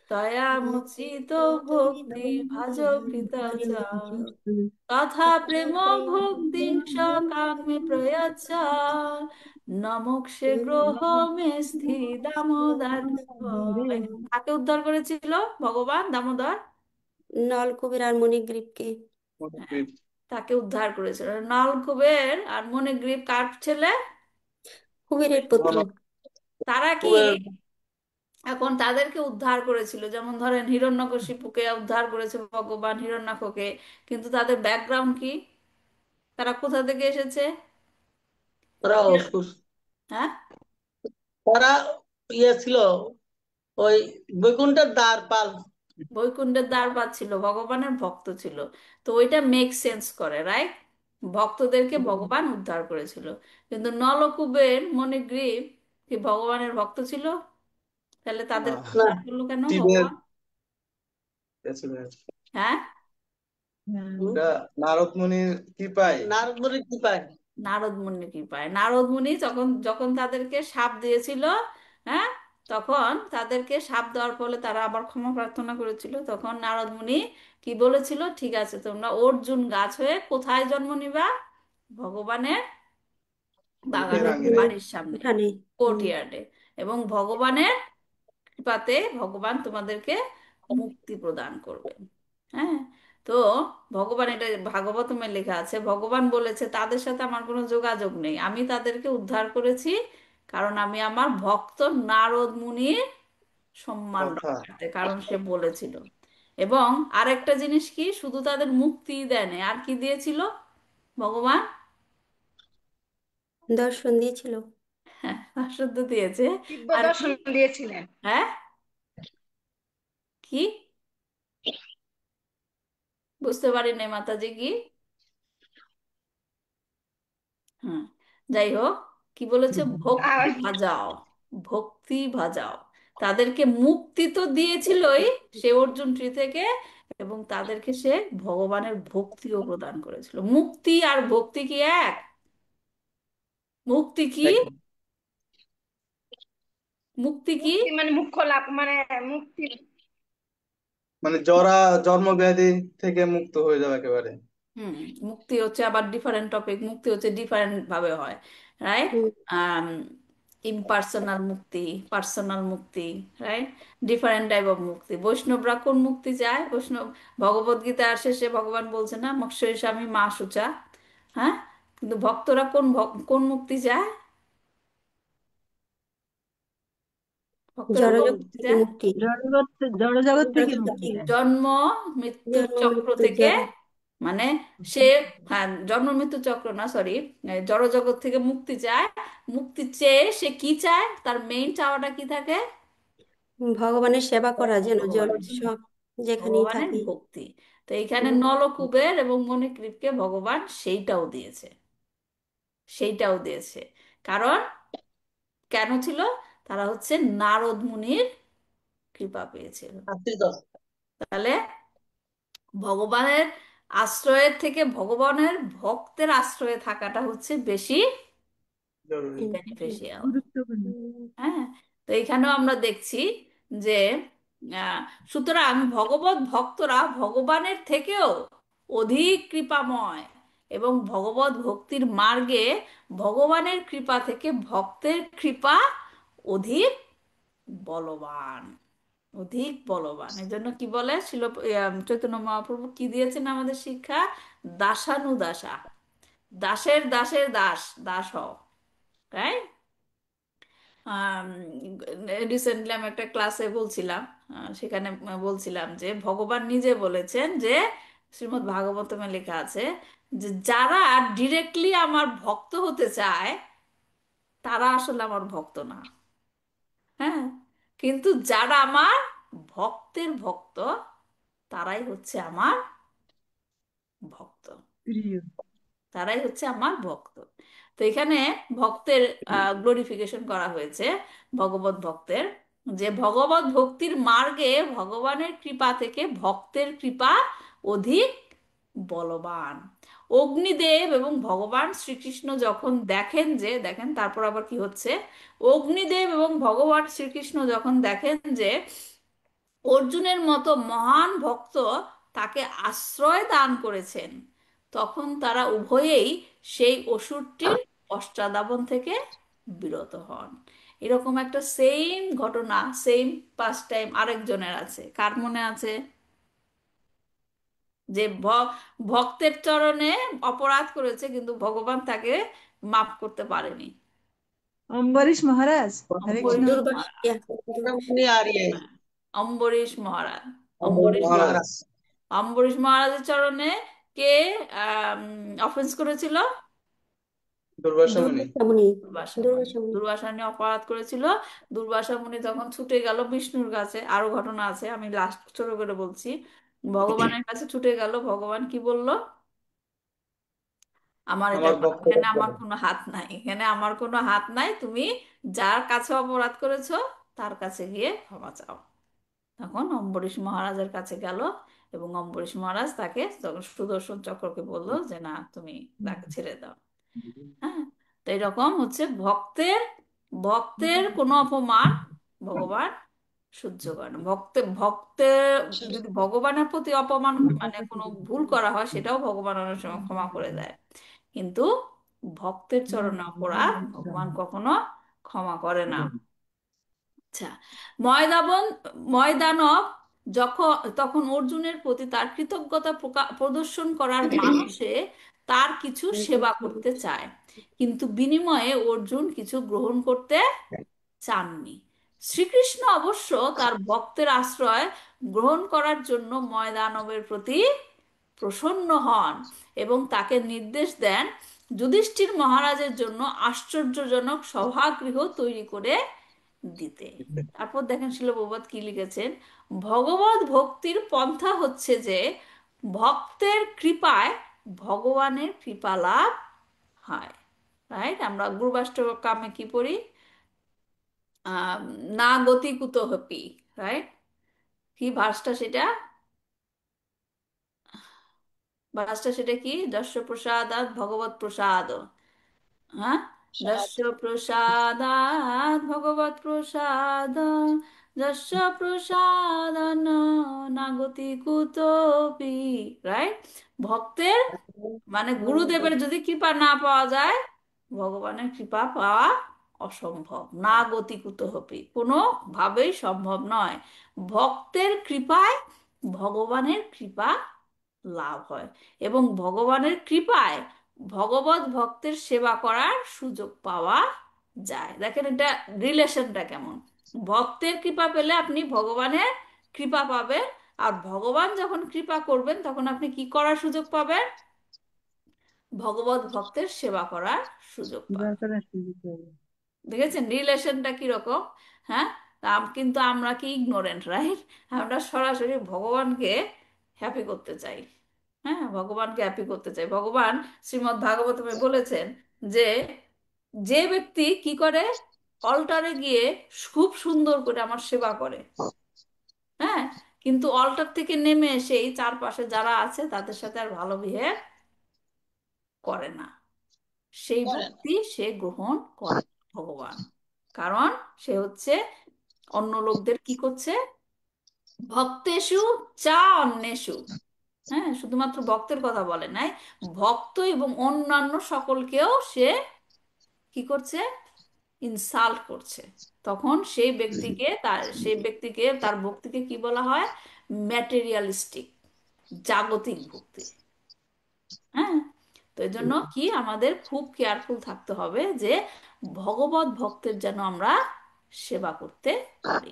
তয়া মুচিত ভক্তি ভাজ পিতা চ তথা প্রেম ভক্তি কামে প্রয়াচ্ছ নমোক্ষে গ্রহ মে স্থি দামোদর। কাকে উদ্ধার করেছিল ভগবান দামোদর? নলকুবের আর মণিগ্রীবকে। হ্যাঁ, তাকে উদ্ধার করেছিল। নলকুবের আর মণিগ্রীব কার ছেলে? কুবেরের পুত্র। তারা কি কুবের এখন তাদেরকে উদ্ধার করেছিল, যেমন ধরেন হিরণ্যকশিপুকে উদ্ধার করেছে ভগবান, হিরণ্যাক্ষকে, কিন্তু তাদের ব্যাকগ্রাউন্ড কি, তারা কোথা থেকে এসেছে? ওরা অসুস্থ, হ্যাঁ, ওরা ছিল ওই বৈকুণ্ঠের দ্বার পাল। বৈকুণ্ঠের দ্বার ছিল, ভগবানের ভক্ত ছিল। তো ওইটা মেক সেন্স করে, রাইট? ভক্তদেরকে ভগবান উদ্ধার করেছিল। কিন্তু নলকুবের মণিগ্রীব কি ভগবানের ভক্ত ছিল? তাহলে তাদের না, উদ্ধার করলো কেন শিবের ভগবান? গেছিল। হ্যাঁ, এটা নারদ মুনির কৃপায়। নারদ মুনি কি পায়? নারদ মুনি কৃপায়। নারদ মুনি যখন যখন তাদেরকে শাপ দিয়েছিল, হ্যাঁ, তখন তাদেরকে শাপ দেওয়ার ফলে তারা আবার ক্ষমা প্রার্থনা করেছিল, তখন নারদ মুনি কি বলেছিল, ঠিক আছে তোমরা অর্জুন গাছ হয়ে কোথায় জন্ম নিবা? ভগবানের মুখের বাগানে, আঙিনায়। বাড়ির সামনে, এখানে। হুম। কোর্টইয়ার্ডে। এবং ভগবানের কৃপাতে ভগবান তোমাদেরকে মুক্তি প্রদান করবেন। হ্যাঁ, তো ভগবান, এটা ভাগবতমে লেখা আছে, ভগবান বলেছে তাদের সাথে আমার কোনো যোগাযোগ নেই, আমি তাদেরকে উদ্ধার করেছি কারণ আমি আমার ভক্ত নারদ মুনির সম্মান কথা রক্ষার্থে, কারণ সে বলেছিল। এবং আরেকটা জিনিস কি, শুধু তাদের মুক্তি দেয়নি, আর কি দিয়েছিল ভগবান? দর্শন দিয়েছিল। হ্যাঁ, শুদ্ধ দিয়েছে। দিব্য আর কি? দর্শন দিয়েছিলেন। হ্যাঁ, কি? বুঝতে পারিনি মাতাজি, কি? হুম, যাই হোক, কি বলেছে, ভক্তি আর ভাজাও, ভক্তি ভাজাও। তাদেরকে মুক্তি তো দিয়েছিলই সে অর্জুন ট্রি থেকে, এবং তাদেরকে সে ভগবানের ভক্তিও প্রদান করেছিল। মুক্তি আর ভক্তি কি এক? মুক্তি কি? এক- মুক্তি কি? মুক্তি মানে মুখ্য লাভ, মানে মুক্তি। মানে জরা জন্ম ব্যাধি থেকে মুক্ত হয়ে যাবে একেবারে। হুম, মুক্তি হচ্ছে আবার ডিফারেন্ট টপিক, মুক্তি হচ্ছে ডিফারেন্ট ভাবে হয়, রাইট? হুম। ইম্পার্সোনাল মুক্তি, পার্সোনাল মুক্তি, রাইট? ডিফারেন্ট টাইপ অফ মুক্তি। বৈষ্ণবরা কোন মুক্তি চায়? বৈষ্ণব ভগবদ গীতার শেষে ভগবান বলছে না, মৎস্য স্বামী মা শুচা। হ্যাঁ, কিন্তু ভক্তরা কোন মুক্তি চায়? ভক্তরা কোন জড়জগৎ মুক্তি থেকে চায়? মুক্তি, জড়জগৎ থেকে জড়জগৎ মুক্তি থেকে চায়। জন্ম মৃত্যুর জন্ম চক্র মৃত্যু থেকে, জড়। মানে সে, হ্যাঁ, জন্ম মৃত্যু চক্র না, সরি, জড় জগৎ থেকে মুক্তি চায়। মুক্তি চেয়ে সে কি চায়? তার মেইন চাওয়াটা কি থাকে? ভগবানের সেবা করা, যেন জন ভগবানের সব যেখানেই ভগবানের থাকি। ভক্তি। তো এইখানে নলকূবের এবং মণিগ্রীবকে ভগবান সেইটাও দিয়েছে, সেইটাও দিয়েছে। কারণ কেন ছিল? তারা হচ্ছে নারদ মুনির কৃপা পেয়েছিল। তাহলে ভগবানের আশ্রয়ের থেকে ভগবানের ভক্তের আশ্রয়ে থাকাটা হচ্ছে বেশি জরুরি। বেনিফিশিয়াল। গুরুত্বপূর্ণ। হ্যাঁ, তো এখানেও আমরা দেখছি যে আহ, সুতরাং ভগবত ভক্তরা ভগবানের থেকেও অধিক কৃপাময়, এবং ভগবত ভক্তির মার্গে ভগবানের কৃপা থেকে ভক্তের কৃপা অধিক বলবান, অধিক বলবান। এই জন্য কি বলে চৈতন্য মহাপ্রভু কি দিয়েছেন আমাদের শিক্ষা? দাসানুদাসা, দাসের দাসের দাস, দাস হও, তাই। রিসেন্টলি আমি একটা ক্লাসে বলছিলাম, সেখানে বলছিলাম যে ভগবান নিজে বলেছেন যে শ্রীমদ্ ভাগবতমে লেখা আছে যে যারা ডিরেক্টলি আমার ভক্ত হতে চায় তারা আসলে আমার ভক্ত না। হ্যাঁ, কিন্তু যারা আমার ভক্তের ভক্ত তারাই হচ্ছে আমার ভক্ত, প্রিয়। তারাই হচ্ছে আমার ভক্ত। তো এখানে ভক্তের গ্লোরিফিকেশন করা হয়েছে, ভগবত ভক্তের, যে ভগবত ভক্তির মার্গে ভগবানের কৃপা থেকে ভক্তের কৃপা অধিক বলবান। অগ্নিদেব এবং ভগবান শ্রীকৃষ্ণ যখন দেখেন, যে দেখেন তারপর আবার কি হচ্ছে, অগ্নিদেব এবং ভগবান শ্রীকৃষ্ণ যখন দেখেন যে অর্জুনের মতো মহান ভক্ত তাকে আশ্রয় দান করেছেন, তখন তারা উভয়েই সেই অসুরটির পশ্চাদাপন থেকে বিরত হন। এরকম একটা সেম ঘটনা, সেম পাস টাইম আরেকজনের আছে, কার মনে আছে? যে ভক্তের চরণে অপরাধ করেছে কিন্তু ভগবান তাকে মাফ করতে পারেনি। অম্বরীশ মহারাজ। হরে কৃষ্ণ। অম্বরীশ দুর্বাস মহারাজ। হ্যাঁ, অম্বরীশ মহারাজ। অম্বরীশ মহারাজ। অম্বরীশ মহারাজের চরণে কে অফেন্স করেছিল? দুর্বাসা মুনি। দুর্বাসা মুনি। দুর্বাসা মুনি। দুর্বাসা মুনি। দুর্বাসা মুনি অপরাধ করেছিল। দুর্বাসা মুনি তখন ছুটে গেল বিষ্ণুর কাছে। আরো ঘটনা আছে, আমি লাস্ট ছোট করে বলছি। ভগবানের কাছে ছুটে গেল, ভগবান কি বলল? আমার এটা আমার ভক্ত এখানে আমার কোনো হাত নাই, এখানে আমার কোনো হাত নাই, তুমি যার কাছে অপরাধ করেছো তার কাছে গিয়ে ক্ষমা চাও। তখন অম্বরীশ মহারাজের কাছে গেল, এবং অম্বরীশ মহারাজ তাকে তখন সুদর্শন চক্রকে বলল যে না, তুমি তাকে ছেড়ে দাও। হ্যাঁ, তো এরকম হচ্ছে ভক্তের ভক্তের কোনো অপমান ভগবান সহ্য করে না। ভক্তের যদি ভগবানের প্রতি অপমান, মানে কোনো ভুল করা হয়, সেটাও ভগবান অনেক সময় ক্ষমা করে দেয়, কিন্তু ভক্তের চরণে অপরাধ ভগবান কখনো ক্ষমা করে না। আচ্ছা, ময়দাবন ময়দানব যখন তখন অর্জুনের প্রতি তার কৃতজ্ঞতা প্রদর্শন করার মানসে তার কিছু সেবা করতে চায়, কিন্তু বিনিময়ে অর্জুন কিছু গ্রহণ করতে চাননি। শ্রীকৃষ্ণ অবশ্য তার ভক্তের আশ্রয় গ্রহণ করার জন্য ময়দানবের প্রতি প্রসন্ন হন এবং তাকে নির্দেশ দেন যুধিষ্ঠির মহারাজের জন্য আশ্চর্যজনক সভাগৃহ তৈরি করে দিতে। তারপর দেখেন শিল প্রভুপাদ কি লিখেছেন, ভগবত ভক্তির পন্থা হচ্ছে যে ভক্তের কৃপায় ভগবানের কৃপা লাভ হয়। রাইট, আমরা গুরুবাষ্টকামে কি পড়ি? আহ না গতি কুত হপি, রাইট? কি ভার্সটা সেটা? ভার্সটা সেটা কি? যস্য প্রসাদাৎ ভগবত প্রসাদ। হ্যাঁ, যস্য প্রসাদাৎ ভগবৎ প্রসাদ, যস্য প্রসাদান নাগতি কুতোপি। রাইট, ভক্তের মানে গুরুদেবের যদি কৃপা না পাওয়া যায়, ভগবানের কৃপা পাওয়া অসম্ভব, না গতিকুত হপি, কোনোভাবেই সম্ভব নয়। ভক্তের কৃপায় ভগবানের কৃপা লাভ হয়, এবং ভগবানের কৃপায় ভগবত ভক্তের সেবা করার সুযোগ পাওয়া যায়। দেখেন এটা রিলেশনটা কেমন। ভক্তের কৃপা পেলে আপনি ভগবানের কৃপা পাবেন, আর ভগবান যখন কৃপা করবেন তখন আপনি কি করার সুযোগ পাবেন? ভগবত ভক্তের সেবা করার সুযোগ এবার পাবেন। করার সুযোগ পাবো। দেখেছেন রিলেশনটা কিরকম? হ্যাঁ। কিন্তু আমরা কি ইগনোরেন্ট, রাইট? আমরা সরাসরি ভগবানকে হ্যাপি করতে চাই। হ্যাঁ, ভগবানকে হ্যাপি করতে চাই। ভগবান শ্রীমদ্ ভাগবতমে বলেছেন যে যে ব্যক্তি কি করে, অল্টারে গিয়ে খুব সুন্দর করে আমার সেবা করে, হ্যাঁ, কিন্তু অল্টার থেকে নেমে এসেই চারপাশে যারা আছে তাদের সাথে আর ভালো বিহেভ করে না, সেই করে না। ভক্তি সে গ্রহণ করে না ভগবান। কারণ সে হচ্ছে অন্য লোকদের কি করছে, ভক্তেষু চা অন্যেষু। হ্যাঁ, শুধুমাত্র ভক্তের কথা বলে নাই, ভক্ত এবং অন্যান্য সকলকেও সে কি করছে, ইনসাল্ট করছে। তখন সেই ব্যক্তিকে তার ভক্তিকে কি বলা হয়? ম্যাটেরিয়ালিস্টিক, জাগতিক ভক্তি। হ্যাঁ। তো এই জন্য কি আমাদের খুব কেয়ারফুল থাকতে হবে যে ভগবত ভক্তের যেন আমরা সেবা করতে পারি।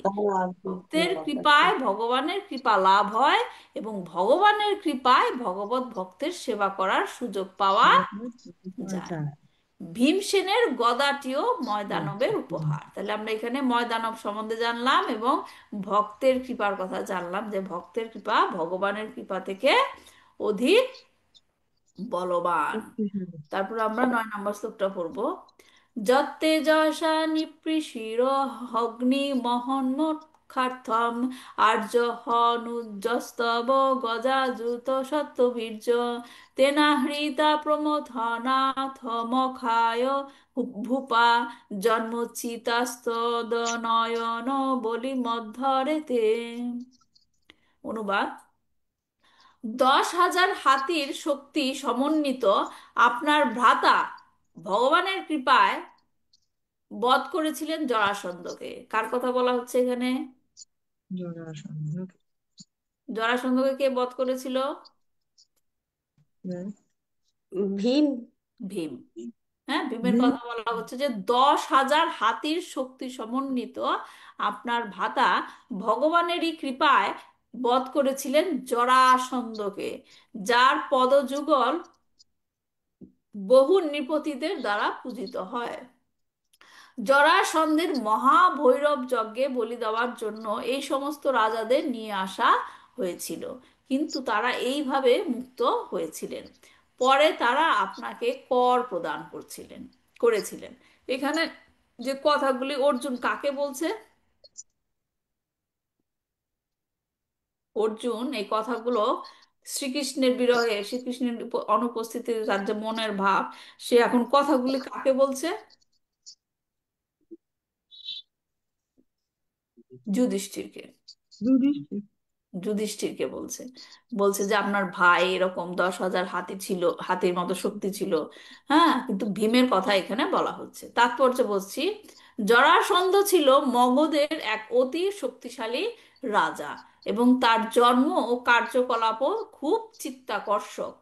ভক্তের কৃপায় ভগবানের কৃপা লাভ হয়, এবং ভগবানের কৃপায় ভগবত ভক্তের সেবা করার সুযোগ পাওয়া সেবা করার সুযোগ পাওয়া যায়। যায়। ভীমসেনের গদাটিও ময়দানবের হুম। উপহার। তাহলে আমরা এখানে ময়দানব সম্বন্ধে জানলাম, এবং ভক্তের কৃপার কথা জানলাম, যে ভক্তের কৃপা ভগবানের কৃপা থেকে অধিক বলবান। শক্তিশালী। তারপর আমরা 9 নম্বর শ্লোকটা পড়বো। যত্তেজসা নিপৃশির অগ্নি মহন্মুখার্থম আর্য হনুজস্তব গজাযুত সত্যবীর্য তেনাহৃতা প্রমথনাথ মখায় ভূপা জন্মোচ্ছিতাস্তদনয়ন বলি মধ্যরে তে। অনুবাদ: 10,000 হাতির শক্তি সমন্বিত আপনার ভ্রাতা ভগবানের কৃপায় বধ করেছিলেন জরাসন্ধকে। কার কথা বলা হচ্ছে এখানে? জরাসন্ধ। জরাসন্ধকে কে বধ করেছিল? ভীম। ভীম। হ্যাঁ, ভীমের ভীম। কথা বলা হচ্ছে যে 10,000 হাতির শক্তি সমন্বিত আপনার ভ্রাতা ভগবানেরই কৃপায় বধ করেছিলেন জরাসন্ধকে, যার পদযুগল বহু নৃপতিদের দ্বারা পূজিত হয়। জরাসন্ধের মহাভৈরব যজ্ঞে বলি দেওয়ার জন্য এই সমস্ত রাজাদের নিয়ে আসা হয়েছিল, কিন্তু তারা এইভাবে মুক্ত হয়েছিলেন। পরে তারা আপনাকে কর প্রদান করেছিলেন। এখানে যে কথাগুলি অর্জুন কাকে বলছে, অর্জুন এই কথাগুলো শ্রীকৃষ্ণের বিরহে, শ্রীকৃষ্ণের অনুপস্থিতিতে তার যে মনের ভাব, সে এখন কথাগুলি কাকে বলছে? যুধিষ্ঠিরকে। যুধিষ্ঠির। যুধিষ্ঠিরকে বলছে। বলছে যে আপনার ভাই এরকম 10,000 হাতি ছিল, হাতির মতো শক্তি ছিল। হ্যাঁ, কিন্তু ভীমের কথা এখানে বলা হচ্ছে। তাৎপর্য বলছি, জরাসন্ধ ছিল মগধের এক অতি শক্তিশালী রাজা, এবং তার জন্ম ও কার্যকলাপও খুব চিত্তাকর্ষক।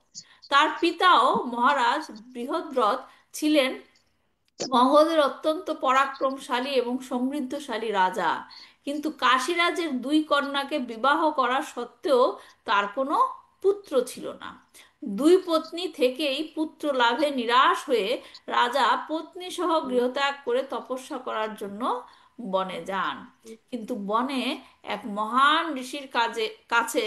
তার পিতাও মহারাজ বৃহদ্রথ ছিলেন মগধের অত্যন্ত পরাক্রমশালী এবং সমৃদ্ধশালী রাজা। কিন্তু কাশীরাজের দুই কন্যাকে বিবাহ করা সত্ত্বেও তার কোনো পুত্র ছিল না। দুই পত্নী থেকেই পুত্র লাভে নিরাশ হয়ে রাজা পত্নী সহ গৃহত্যাগ করে তপস্যা করার জন্য বনে যান। কিন্তু বনে এক মহান ঋষির কাছে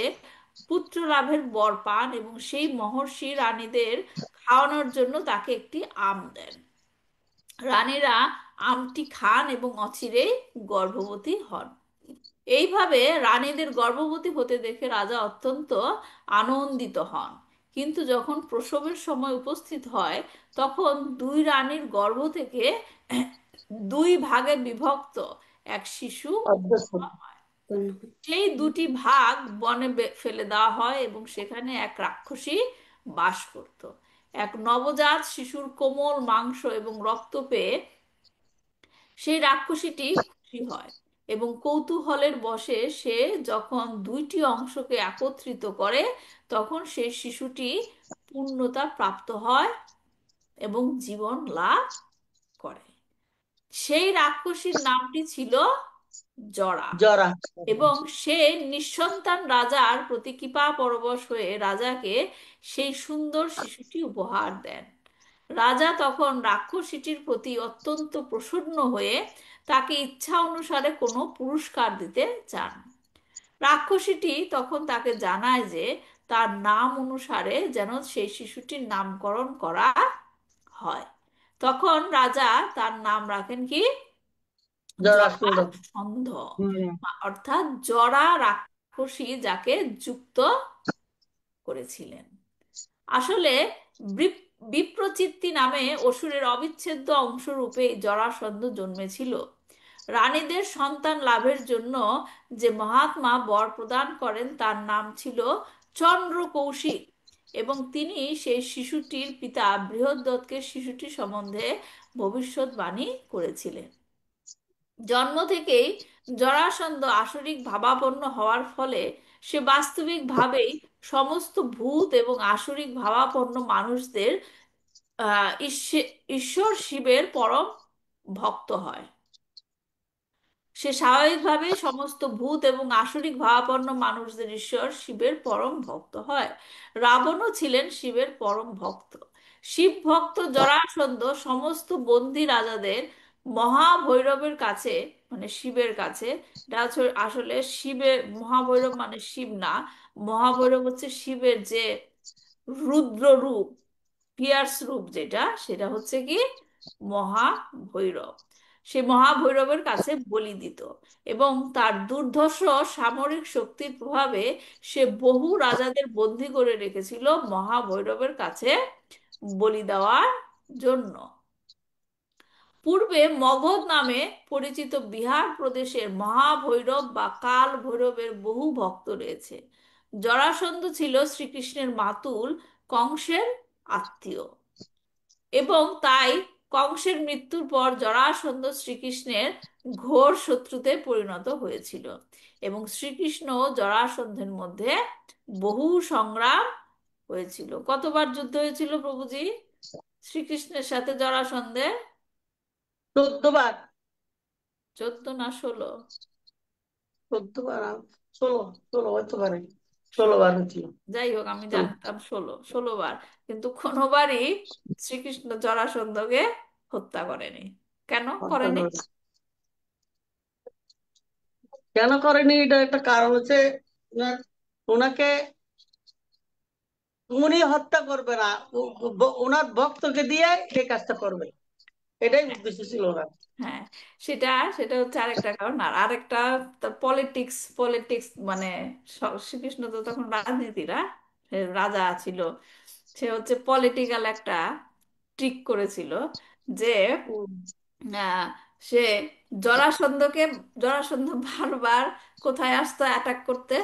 পুত্র লাভের বর পান, এবং সেই মহর্ষি রানীদের খাওয়ানোর জন্য তাকে একটি আম দেন। রানীরা আমটি খান এবং অচিরেই গর্ভবতী হন। এইভাবে রানীদের গর্ভবতী হতে দেখে রাজা অত্যন্ত আনন্দিত হন। কিন্তু যখন প্রসবের সময় উপস্থিত হয়, তখন দুই রানীর গর্ভ থেকে দুই ভাগে বিভক্ত এক শিশু উৎপন্ন হয়। সেই দুটি ভাগ বনে ফেলে দেওয়া হয়, এবং সেখানে এক রাক্ষসী বাস করত। এক নবজাত শিশুর কোমল মাংস এবং রক্ত পেয়ে সেই রাক্ষসীটি খুশি হয় এবং কৌতূহলের বশে সে যখন দুইটি অংশকে একত্রিত করে তখন সেই শিশুটি পূর্ণতা প্রাপ্ত হয় এবং জীবন লাভ করে। সেই রাক্ষসীর নামটি ছিল জরা। জরা। এবং সে নিঃসন্তান রাজার প্রতি কৃপা পরবশ হয়ে রাজাকে সেই সুন্দর শিশুটি উপহার দেন। রাজা তখন রাক্ষসীটির প্রতি অত্যন্ত প্রসন্ন হয়ে তাকে ইচ্ছা অনুসারে কোনো পুরস্কার দিতে চান। রাক্ষসীটি তখন তাকে জানায় যে তার নাম অনুসারে যেন সেই শিশুটির নামকরণ করা হয়। তখন রাজা তার নাম রাখেন কি? জরাসন্ধ। জরাসন্ধ। অর্থাৎ জরা রাক্ষসী যাকে যুক্ত করেছিলেন। আসলে বিপ্রচিত্তি নামে অসুরের অবিচ্ছেদ্য অংশরূপে এই জরাসন্ধ জন্মেছিল। রানীদের সন্তান লাভের জন্য যে মহাত্মা বর প্রদান করেন তার নাম ছিল চন্দ্র কৌশিক এবং তিনি সেই শিশুটির পিতা বৃহদ্রথকে শিশুটি সম্বন্ধে ভবিষ্যৎবাণী করেছিলেন। জন্ম থেকেই জরাসন্ধ আসরিক ভাবাপন্ন হওয়ার ফলে সে বাস্তবিকভাবেই সমস্ত ভূত এবং আসরিক ভাবাপন্ন মানুষদের ঈশ্বর শিবের পরম ভক্ত হয়। সে স্বাভাবিকভাবে সমস্ত ভূত এবং আসরিক ভাবাপন্ন মানুষদের ঈশ্বর শিবের পরম ভক্ত হয়। রাবণও ছিলেন শিবের পরম ভক্ত। শিব ভক্ত জরাসন্ধ সমস্ত বন্দী রাজাদের মহাভৈরবের কাছে, মানে শিবের কাছে, এটা আসলে শিবের মহাভৈরব মানে শিব না, মহাভৈরব হচ্ছে শিবের যে রুদ্র রূপ, পিয়ার্স রূপ, যেটা সেটা হচ্ছে কি মহাভৈরব। সে মহাভৈরবের কাছে বলি দিত এবং তার দুর্ধর্ষ সামরিক শক্তির প্রভাবে সে বহু রাজাদের বন্দী করে রেখেছিল মহাভৈরবের কাছে বলি দেওয়ার জন্য। পূর্বে মগধ নামে পরিচিত বিহার প্রদেশের মহাভৈরব বা কাল ভৈরবের বহু ভক্ত রয়েছে। জরাসন্ধ ছিল শ্রীকৃষ্ণের মাতুল কংসের আত্মীয় এবং তাই কংসের মৃত্যুর পর জরাসন্ধ শ্রীকৃষ্ণের ঘোর শত্রুতে পরিণত হয়েছিল এবং শ্রীকৃষ্ণ ও জরাসন্ধের মধ্যে বহু সংগ্রাম হয়েছিল। কতবার যুদ্ধ হয়েছিল প্রভুজি শ্রীকৃষ্ণের সাথে জরাসন্ধের? 14 বার। 14 না 16? 14 বার। 16, 16 হতে পারে। 16 16। বার হচ্ছিল। যাই হোক, আমি 16। জানতাম 16 বার, কিন্তু কোনোবারই শ্রীকৃষ্ণ জরাসন্ধকে হত্যা করেনি। কেন হত্যা করেনি? করে। কেন করেনি, এটা একটা কারণ হচ্ছে, ওনার- ওনাকে উনি হত্যা করবে না, ওনার ভক্তকে দিয়ে এই কাজটা করবে, এটাই উদ্দেশ্য ছিল ওনার। হ্যাঁ, সেটা সেটা হচ্ছে আরেকটা কারণ। আর আরেকটা পলিটিক্স, পলিটিক্স মানে শ্রীকৃষ্ণ তো তখন রাজনীতিরা, সে রাজা ছিল, সে হচ্ছে পলিটিক্যাল একটা ট্রিক করেছিল যে হুম। আহ, সে জরাসন্ধকে, জরাসন্ধ বারবার কোথায় আসতো অ্যাটাক করতে?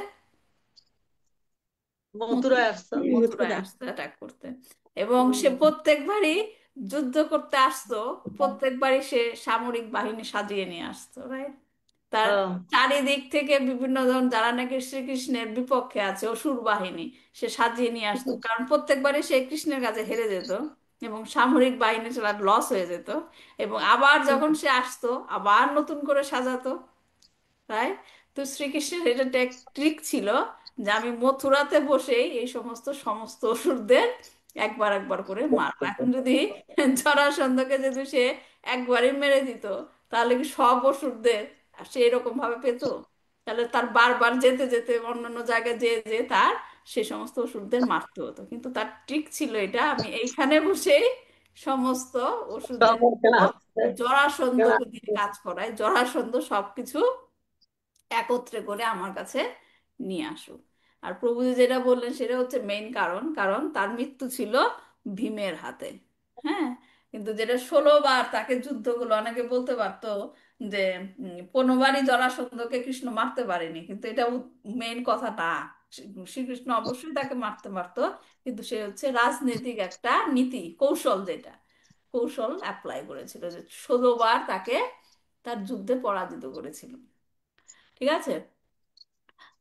মথুরায় আসতাম। মথুরায় আসতো অ্যাটাক করতে। এবং সে প্রত্যেকবারই যুদ্ধ করতে আসতো, প্রত্যেকবারই সে সামরিক বাহিনী সাজিয়ে নিয়ে আসতো, রাইট? তার হ্যাঁ। চারিদিক থেকে বিভিন্ন ধরন যারা নাকি শ্রীকৃষ্ণের বিপক্ষে আছে অসুর বাহিনী সে সাজিয়ে নিয়ে আসতো, কারণ প্রত্যেকবারই সে কৃষ্ণের কাছে হেরে যেত এবং সামরিক বাহিনী চালার লস হয়ে যেত এবং আবার যখন সে আসতো আবার নতুন করে সাজাতো, রাইট? তো শ্রীকৃষ্ণের এটা ট্রিক ছিল যে আমি মথুরাতে বসেই এই সমস্ত সমস্ত অসুরদের একবার একবার করে মারবো। এখন যদি জরাসন্ধকে যদি সে একবারই মেরে দিত তাহলে কি সব অসুরদের সে এরকম ভাবে পেত? তাহলে তার বারবার যেতে যেতে অন্যান্য জায়গায় যেয়ে যেয়ে তার সে সমস্ত অসুরদের মারতে হতো। কিন্তু তার ট্রিক ছিল এটা, আমি এইখানে বসেই সমস্ত অসুরদের জরাসন্ধকে দিয়ে কাজ করায়, জরাসন্ধ সবকিছু একত্রে করে আমার কাছে নিয়ে আসুক। আর প্রভুজি যেটা বললেন সেটা হচ্ছে মেইন কারণ, কারণ তার মৃত্যু ছিল ভীমের হাতে। হ্যাঁ, কিন্তু যেটা 16 বার তাকে যুদ্ধ করলো, অনেকে বলতে পারতো যে 15বারই জরাসন্ধকে কৃষ্ণ মারতে পারেনি, কিন্তু এটা মেইন কথা না। শ্রীকৃষ্ণ অবশ্যই তাকে মারতে পারতো, কিন্তু সে হচ্ছে রাজনৈতিক একটা নীতি কৌশল, যেটা কৌশল অ্যাপ্লাই করেছিল যে 16 বার তাকে তার যুদ্ধে পরাজিত করেছিল। ঠিক আছে।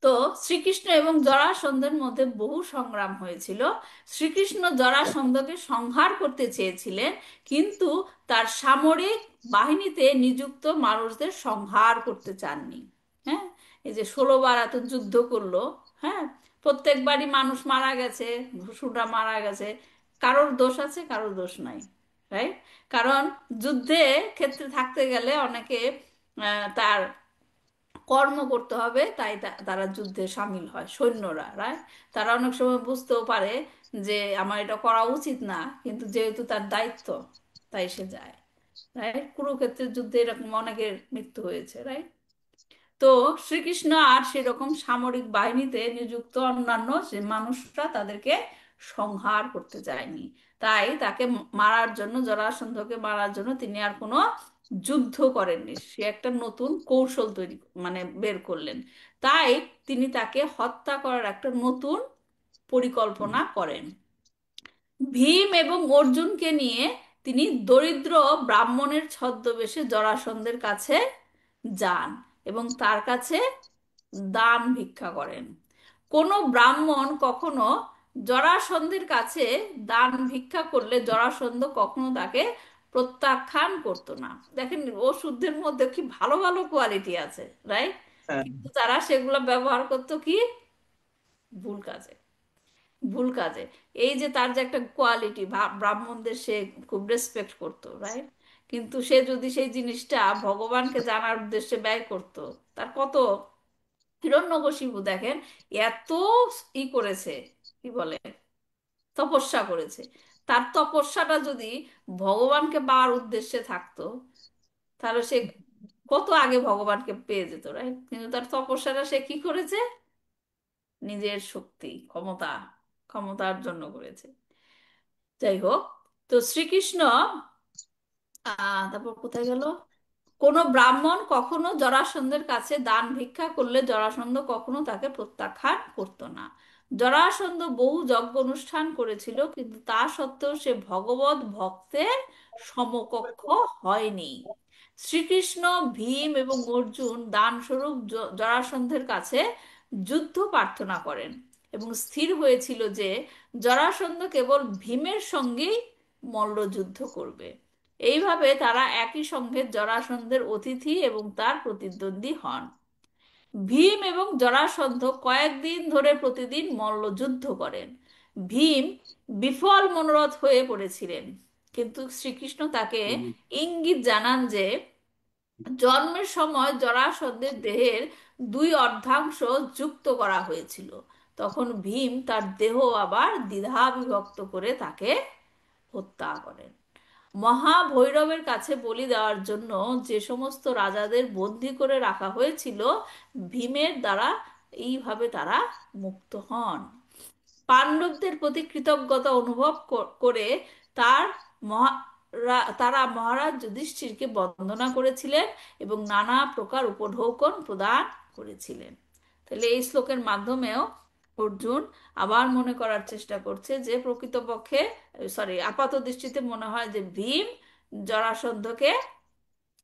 তো শ্রীকৃষ্ণ এবং জরাসন্ধের মধ্যে বহু সংগ্রাম হয়েছিল। শ্রীকৃষ্ণ জরাসন্ধকে সংহার করতে চেয়েছিলেন, কিন্তু তার সামরিক বাহিনীতে নিযুক্ত মানুষদের সংহার করতে চাননি। হ্যাঁ, এই যে 16 বার এত যুদ্ধ করলো, হ্যাঁ, প্রত্যেকবারই মানুষ মারা গেছে, ঘুষুরা মারা গেছে। কারোর দোষ আছে, কারোর দোষ নাই, রাইট? কারণ যুদ্ধে ক্ষেত্রে থাকতে গেলে অনেকে তার কর্ম করতে হবে, তাই তারা যুদ্ধে সামিল হয়, সৈন্যরা, রাইট? তারা অনেক সময় বুঝতেও পারে যে আমার এটা করা উচিত না, কিন্তু যেহেতু তার দায়িত্ব, তাই সে যায়, রাইট? কুরুক্ষেত্রের যুদ্ধে এরকম অনেকের মৃত্যু হয়েছে, রাইট? তো শ্রীকৃষ্ণ আর সেরকম সামরিক বাহিনীতে নিযুক্ত অন্যান্য যে মানুষরা তাদেরকে সংহার করতে চায়নি। তাই তাকে মারার জন্য, জরাসন্ধকে মারার জন্য তিনি আর কোনো যুদ্ধ করেননি। সে একটা নতুন কৌশল তৈরি মানে বের করলেন। তাই তিনি তাকে হত্যা করার একটা নতুন পরিকল্পনা করেন। ভীম এবং অর্জুনকে নিয়ে তিনি দরিদ্র ব্রাহ্মণের ছদ্মবেশে জরাসন্ধের কাছে যান এবং তার কাছে দান ভিক্ষা করেন। কোনো ব্রাহ্মণ কখনো জরাসন্ধের কাছে দান ভিক্ষা করলে জরাসন্ধ কখনো তাকে প্রত্যাখ্যান করতো না। দেখেন ওষুধের মধ্যে কি ভালো ভালো কোয়ালিটি আছে, রাইট? হ্যাঁ, কিন্তু তারা সেগুলো ব্যবহার করতো কি? ভুল কাজে, ভুল কাজে। এই যে তার যে একটা কোয়ালিটি, ব্রাহ্মণদের সে খুব রেসপেক্ট করতো, রাইট? কিন্তু সে যদি সেই জিনিসটা ভগবানকে জানার উদ্দেশ্যে ব্যয় করতো, তার কত, হিরণ্যকশিপু দেখেন এত করেছে, কি বলে, তপস্যা করেছে। তার তপস্যাটা যদি ভগবানকে পাওয়ার উদ্দেশ্যে থাকতো, তাহলে সে কত আগে ভগবানকে পেয়ে যেত, রাইট? কিন্তু তার তপস্যাটা সে কি করেছে? নিজের শক্তি, ক্ষমতা, ক্ষমতার জন্য করেছে। যাই হোক, তো শ্রীকৃষ্ণ তারপর কোথায় গেল? কোনো ব্রাহ্মণ কখনো জরাসন্ধের কাছে দান ভিক্ষা করলে জরাসন্ধ কখনো তাকে প্রত্যাখ্যান করতো না। জরাসন্ধ বহু যজ্ঞ অনুষ্ঠান করেছিল, কিন্তু তা সত্ত্বেও সে ভগবত ভক্তের সমকক্ষ হয়নি। শ্রীকৃষ্ণ, ভীম এবং অর্জুন দানস্বরূপ জরাসন্ধের কাছে যুদ্ধ প্রার্থনা করেন এবং স্থির হয়েছিল যে জরাসন্ধ কেবল ভীমের সঙ্গেই মল্লযুদ্ধ করবে। এইভাবে তারা একই সঙ্গে জরাসন্ধের অতিথি এবং তার প্রতিদ্বন্দ্বী হন। ভীম এবং জরাসন্ধ কয়েকদিন ধরে প্রতিদিন মল্লযুদ্ধ করেন। ভীম বিফল মনোরথ হয়ে পড়েছিলেন, কিন্তু শ্রীকৃষ্ণ তাকে ইঙ্গিত জানান যে জন্মের সময় জরাসন্ধের দেহের দুই অর্ধাংশ যুক্ত করা হয়েছিল। তখন ভীম তার দেহ আবার দ্বিধা বিভক্ত করে তাকে হত্যা করেন। মহাভৈরবের কাছে বলি দেওয়ার জন্য যে সমস্ত রাজাদের বন্দি করে রাখা হয়েছিল, ভীমের দ্বারা এইভাবে তারা মুক্ত হন। পাণ্ডবদের প্রতি কৃতজ্ঞতা অনুভব করে তার তারা মহারাজ যুধিষ্ঠিরকে বন্দনা করেছিলেন এবং নানা প্রকার উপঢৌকন প্রদান করেছিলেন। তাহলে এই শ্লোকের মাধ্যমেও অর্জুন আবার মনে করার চেষ্টা করছে যে প্রকৃতপক্ষে, সরি, আপাত দৃষ্টিতে মনে হয় যে ভীম জরাসন্ধকে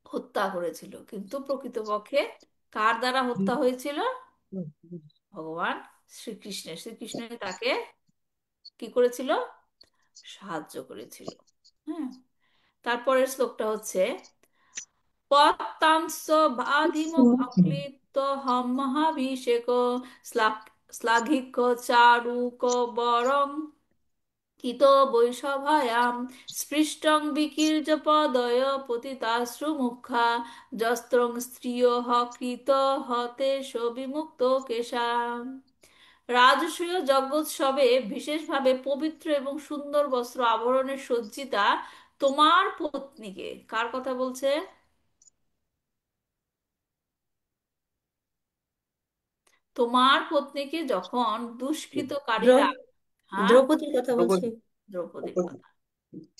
হত্যা করেছিল, কিন্তু প্রকৃতপক্ষে কার দ্বারা হত্যা হয়েছিল? ভগবান শ্রীকৃষ্ণের। শ্রীকৃষ্ণই তাকে কি করেছিল? সাহায্য করেছিল। হ্যাঁ। তারপরের শ্লোকটা হচ্ছে পত্তাংশ বাধিমুপক্লিপ্ত হম মহাভিষেক শ্লাঘিক চারুক বরং কিত বৈষভায়াম স্পৃষ্টং বিকীর্য পদয় পতিতাশ্রু মুখা যস্ত্রং স্ত্রিয় কৃত হতে বিমুক্ত কেশাম। রাজসূয় যজ্ঞোৎসবে বিশেষভাবে পবিত্র এবং সুন্দর বস্ত্র আভরণে সজ্জিতা তোমার পত্নীকে, কার কথা বলছে? তোমার পত্নীকে যখন দুষ্কৃতকারীরা, দ্রৌ- হ্যাঁ, দ্রৌপদীর কথা বলছি। দ্রৌপদীর কথা,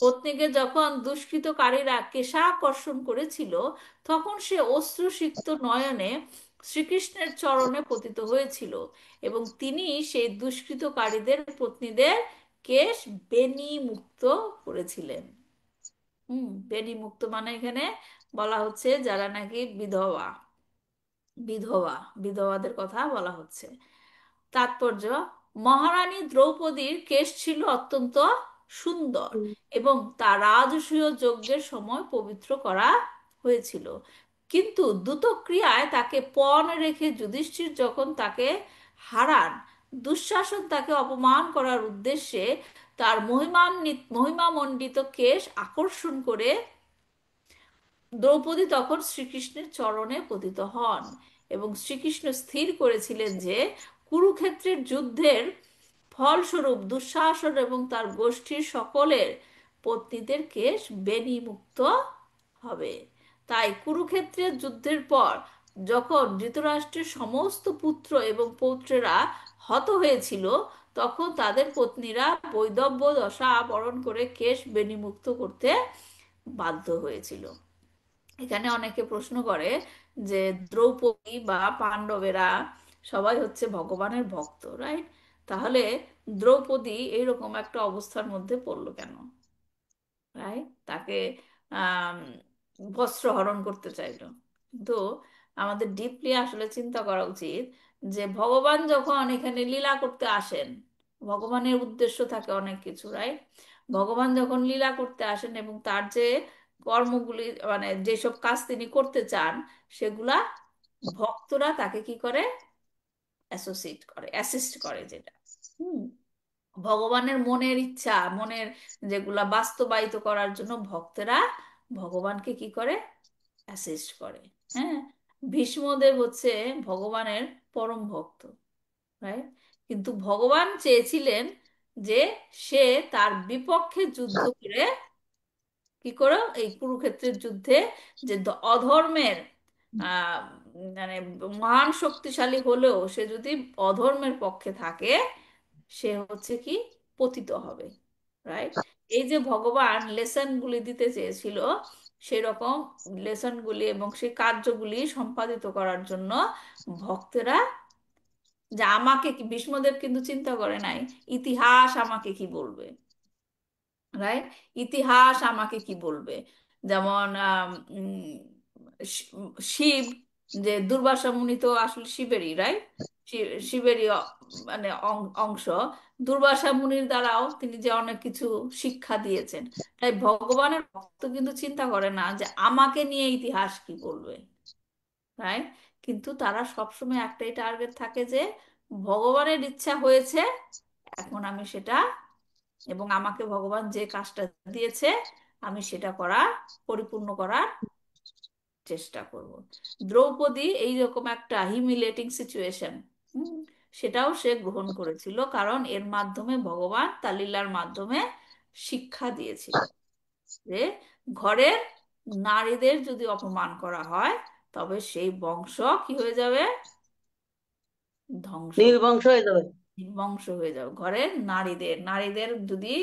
পত্নীকে যখন দুষ্কৃতকারীরা কেশাকর্ষণ করেছিল, তখন সে অশ্রুসিক্ত নয়নে শ্রীকৃষ্ণের চরণে পতিত হয়েছিল এবং তিনি সেই দুষ্কৃতকারীদের পত্নীদের কেশ বেণী মুক্ত করেছিলেন। বেণী মুক্ত মানে এখানে বলা হচ্ছে যারা নাকি বিধবা, বিধবা বিধবাদের কথা বলা হচ্ছে। তাৎপর্য: মহারানী দ্রৌপদীর কেশ ছিল অত্যন্ত সুন্দর হুম, এবং তা রাজসূয় যজ্ঞের সময় পবিত্র করা হয়েছিল। কিন্তু দ্যুতক্রিয়ায় তাকে পণ রেখে যুধিষ্ঠির যখন তাকে হারান, দুঃশাসন তাকে অপমান করার উদ্দেশ্যে তার মহিমামণ্ডিত কেশ আকর্ষণ করে দ্রৌপদী তখন শ্রীকৃষ্ণের চরণে পতিত হন এবং শ্রীকৃষ্ণ স্থির করেছিলেন যে কুরুক্ষেত্রের যুদ্ধের ফলস্বরূপ দুঃশাসন এবং তার গোষ্ঠীর সকলের পত্নীদের কেশ বেণীমুক্ত হবে। তাই কুরুক্ষেত্রের যুদ্ধের পর যখন ধৃতরাষ্ট্রের সমস্ত পুত্র এবং পৌত্রেরা হত হয়েছিল, তখন তাদের পত্নীরা বৈধব্য দশা বরণ করে কেশ বেণীমুক্ত করতে বাধ্য হয়েছিল। এখানে অনেকে প্রশ্ন করে যে দ্রৌপদী বা পাণ্ডবেরা সবাই হচ্ছে ভগবানের ভক্ত, রাইট? তাহলে দ্রৌপদী এইরকম একটা অবস্থার মধ্যে পড়লো কেন, রাইট? তাকে আম, বস্ত্র হরণ করতে চাইলো। কিন্তু আমাদের ডিপলি আসলে চিন্তা করা উচিত যে ভগবান যখন এখানে লীলা করতে আসেন, ভগবানের উদ্দেশ্য থাকে অনেক কিছু, রাইট? ভগবান যখন লীলা করতে আসেন এবং তার যে কর্মগুলি মানে যেসব কাজ তিনি করতে চান, সেগুলা ভক্তরা তাকে কি করে, অ্যাসোসিয়েট করে, অ্যাসিস্ট করে, যেটা হুম ভগবানের মনের ইচ্ছা, মনের যেগুলা বাস্তবায়িত করার জন্য ভক্তেরা ভগবানকে কি করে, অ্যাসিস্ট করে। হ্যাঁ, ভীষ্মদেব হচ্ছে ভগবানের পরম ভক্ত, রাইট? কিন্তু ভগবান চেয়েছিলেন যে সে তার বিপক্ষে যুদ্ধ করে কি করো, এই কুরুক্ষেত্রের যুদ্ধে যে অধর্মের আহ মানে মহান শক্তিশালী হলেও সে যদি অধর্মের পক্ষে থাকে, সে হচ্ছে কি, পতিত হবে, রাইট? এই যে ভগবান লেসনগুলি দিতে চেয়েছিল, সেই রকম লেসনগুলি এবং সেই কার্যগুলি সম্পাদিত করার জন্য ভক্তেরা, যে আমাকে কি, ভীষ্মদেব কিন্তু চিন্তা করে নাই ইতিহাস আমাকে কি বলবে, রাইট? ইতিহাস আমাকে কি বলবে। যেমন শি- শিব, যে দুর্বাসা মুনি তো আসলে শিবেরই, রাইট? শিবেরই মানে অংশ। দুর্বাসা মুনির দ্বারাও তিনি যে অনেক কিছু শিক্ষা দিয়েছেন। তাই ভগবানের ভক্ত কিন্তু চিন্তা করে না যে আমাকে নিয়ে ইতিহাস কি বলবে, রাইট? কিন্তু তারা সবসময় একটাই টার্গেট থাকে যে ভগবানের ইচ্ছা হয়েছে, এখন আমি সেটা, এবং আমাকে ভগবান যে কাজটা দিয়েছে আমি সেটা পরিপূর্ণ করার চেষ্টা করব। দ্রৌপদী এইরকম একটা হিউমিলেটিং সিচুয়েশন, সেটাও সে গ্রহণ করেছিল, কারণ এর মাধ্যমে ভগবান তার লীলার মাধ্যমে শিক্ষা দিয়েছিল যে ঘরের নারীদের যদি অপমান করা হয়, তবে সেই বংশ কি হয়ে যাবে, ধ্বংস, নির্বংশ হয়ে যাবে। বংশ হয়ে যাবে। ঘরের নারীদের নারীদের যদি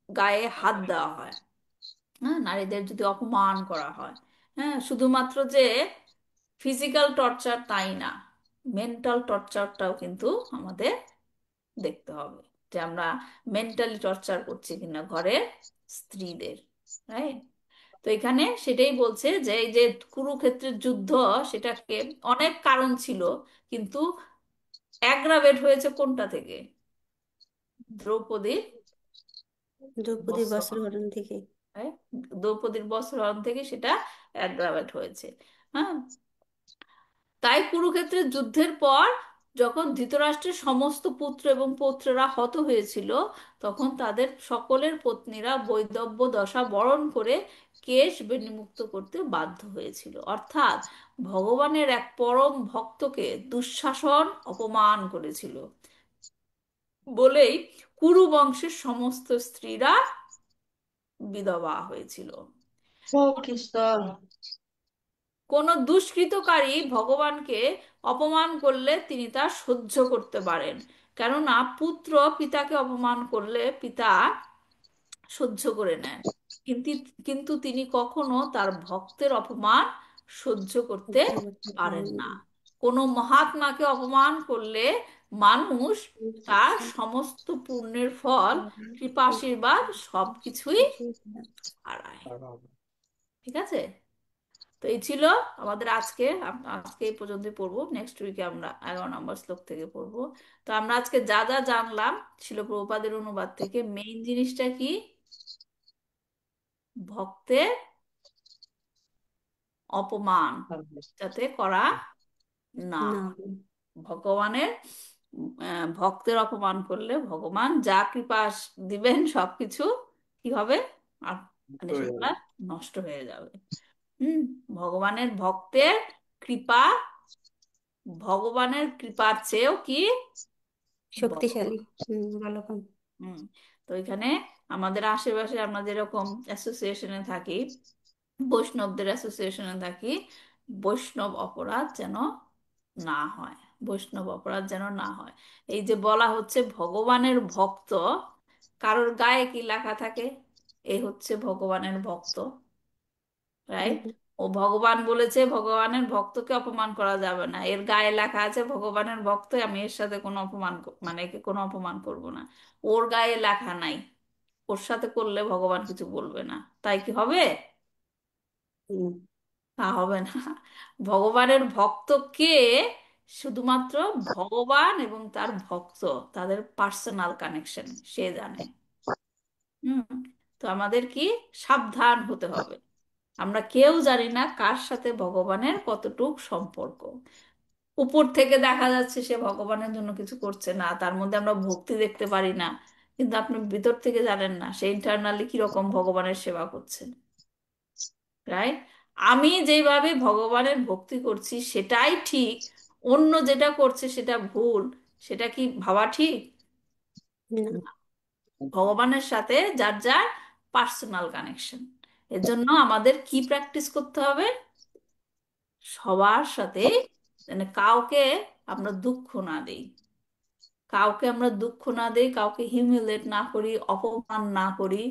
গায়ে হাত দেওয়া হয়, হ্যাঁ, নারীদের যদি অপমান করা হয়, হ্যাঁ, শুধুমাত্র যে ফিজিক্যাল টর্চার তাই না, মেন্টাল টর্চারটাও কিন্তু আমাদের দেখতে হবে, যে আমরা মেন্টালি টর্চার করছি কিনা ঘরের স্ত্রীদের, রাইট? তো এখানে সেটাই বলছে যে এই যে কুরুক্ষেত্রের যুদ্ধ, সেটাকে অনেক কারণ ছিল, কিন্তু অ্যাগ্রাভেট হয়েছে কোনটা থেকে, দ্রৌপদীর দ্রৌপদীর বস্ত্র বস্ত্র হরণ থেকে। right? দ্রৌপদীর বস্ত্রহরণ থেকে সেটা অ্যাগ্রাভেট হয়েছে। হ্যাঁ, তাই কুরুক্ষেত্রের যুদ্ধের পর যখন ধৃতরাষ্ট্রের সমস্ত পুত্র এবং পৌত্ররা হত হয়েছিল, তখন তাদের সকলের পত্নীরা বৈধব্য দশা বরণ করে কেশ বিনিমুক্ত করতে বাধ্য হয়েছিল। অর্থাৎ ভগবানের এক পরম ভক্তকে দুঃশাসন অপমান করেছিল বলেই কুরু বংশের সমস্ত স্ত্রীরা বিধবা হয়েছিল। ও কৃষ্ণ। কোনো দুষ্কৃতকারী ভগবানকে অপমান করলে তিনি তা সহ্য করতে পারেন, কেননা পুত্র পিতাকে অপমান করলে পিতা সহ্য করে নেন। কিন্তু কিন্তু তিনি কখনো তার ভক্তের অপমান সহ্য করতে সহ্য করতে পারেন পারেন না। না। কোনো মহাত্মাকে অপমান করলে মানুষ তার সমস্ত পুণ্যের ফল, কৃপাশীর্বাদ সবকিছুই হারায়। ঠিক আছে? তো এই ছিল আমাদের আজকে, আজকে এই পর্যন্ত পড়বো। নেক্সট উইকে আমরা 11 নম্বর শ্লোক থেকে পড়বো। তো আমরা আজকে যা যা জানলাম ছিল প্রভুপাদের অনুবাদ থেকে, মেইন জিনিসটা কি? ভক্তের অপমান যাতে করা না না। হয়। ভগবানের ভক্তের অপমান করলে ভগবান যা কৃপা দিবেন সবকিছু কি হবে? আর মানে তো সেগুলা নষ্ট হয়ে যাবে। হুম। ভগবানের ভক্তের কৃপা ভগবানের কৃপার চেয়েও কি বলবান। শক্তিশালী। ভালো কাম। হুম। তো এখানে আমাদের আশেপাশে আমরা যেরকম অ্যাসোসিয়েশনে থাকি, বৈষ্ণবদের অ্যাসোসিয়েশনে থাকি, বৈষ্ণব অপরাধ যেন না হয়। বৈষ্ণব অপরাধ যেন না হয়। এই যে বলা হচ্ছে ভগবানের ভক্ত, কারোর গায়ে কি লেখা থাকে? এ হচ্ছে ভগবানের ভক্ত, রাইট? হুম, ও ভগবান বলেছে ভগবানের ভক্তকে অপমান করা যাবে না, এর গায়ে লেখা আছে ভগবানের ভক্ত, আমি এর সাথে কোনো অপমান মানে একে কোনো অপমান করব না। ওর গায়ে লেখা নাই, ওর সাথে করলে ভগবান কিছু বলবে না, তাই কি হবে? হুম, তা হবে না। ভগবানের ভক্ত কে? শুধুমাত্র ভগবান এবং তার ভক্ত, তাদের পার্সোনাল কানেকশন সে জানে। হুম। তো আমাদের কি সাবধান হতে হবে। আমরা কেউ জানি না কার সাথে ভগবানের কতটুক সম্পর্ক। উপর থেকে দেখা যাচ্ছে সে ভগবানের জন্য কিছু করছে না, তার মধ্যে আমরা ভক্তি দেখতে পারি না, কিন্তু আপনি ভিতর থেকে জানেন না সে ইন্টারনালি কিরকম ভগবানের সেবা করছে, রাইট? আমি যেভাবে ভগবানের ভক্তি করছি সেটাই ঠিক, অন্য যেটা করছে সেটা ভুল, সেটা কি ভাবা ঠিক? না। ভগবানের সাথে যার যার পার্সোনাল কানেকশন। এর জন্য আমাদের কি প্র্যাকটিস করতে হবে? সবার সাথে মানে কাউকে আমরা দুঃখ না দেই, কাউকে আমরা দুঃখ না দেই, কাউকে হিউমিলেট না করি, অপমান না করি।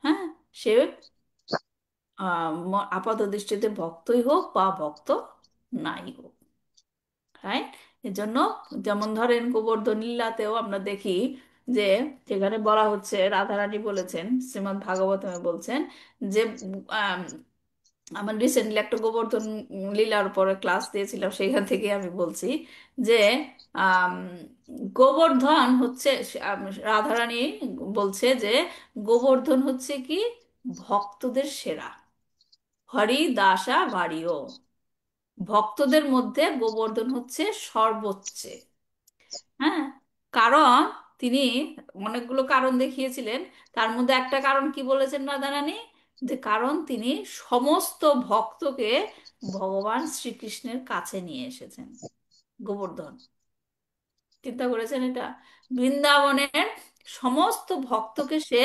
হ্যাঁ, সে আপাত দৃষ্টিতে ভক্তই হোক বা ভক্ত নাই হোক, রাইট? এজন্য যেমন ধরেন গোবর্ধন লীলাতেও আমরা দেখি যে যেখানে বলা হচ্ছে, রাধারানী বলেছেন, শ্রীমদ্ ভাগবতমে বলছেন যে আম, আমার রিসেন্টলি একটা গোবর্ধন লীলার উপরে ক্লাস দিয়েছিলাম, সেখান থেকে আমি বলছি যে আম, গোবর্ধন হচ্ছে রাধারানী বলছে যে গোবর্ধন হচ্ছে কি ভক্তদের সেরা, হরি দাসা ভারিও, ভক্তদের মধ্যে গোবর্ধন হচ্ছে সর্বোচ্চ। হ্যাঁ, কারণ তিনি অনেকগুলো কারণ দেখিয়েছিলেন, তার মধ্যে একটা কারণ কি বলেছেন রাধারানী? যে কারণ তিনি সমস্ত ভক্তকে ভগবান শ্রীকৃষ্ণের কাছে নিয়ে এসেছেন। গোবর্ধন, চিন্তা করেছেন এটা? বৃন্দাবনের সমস্ত ভক্তকে সে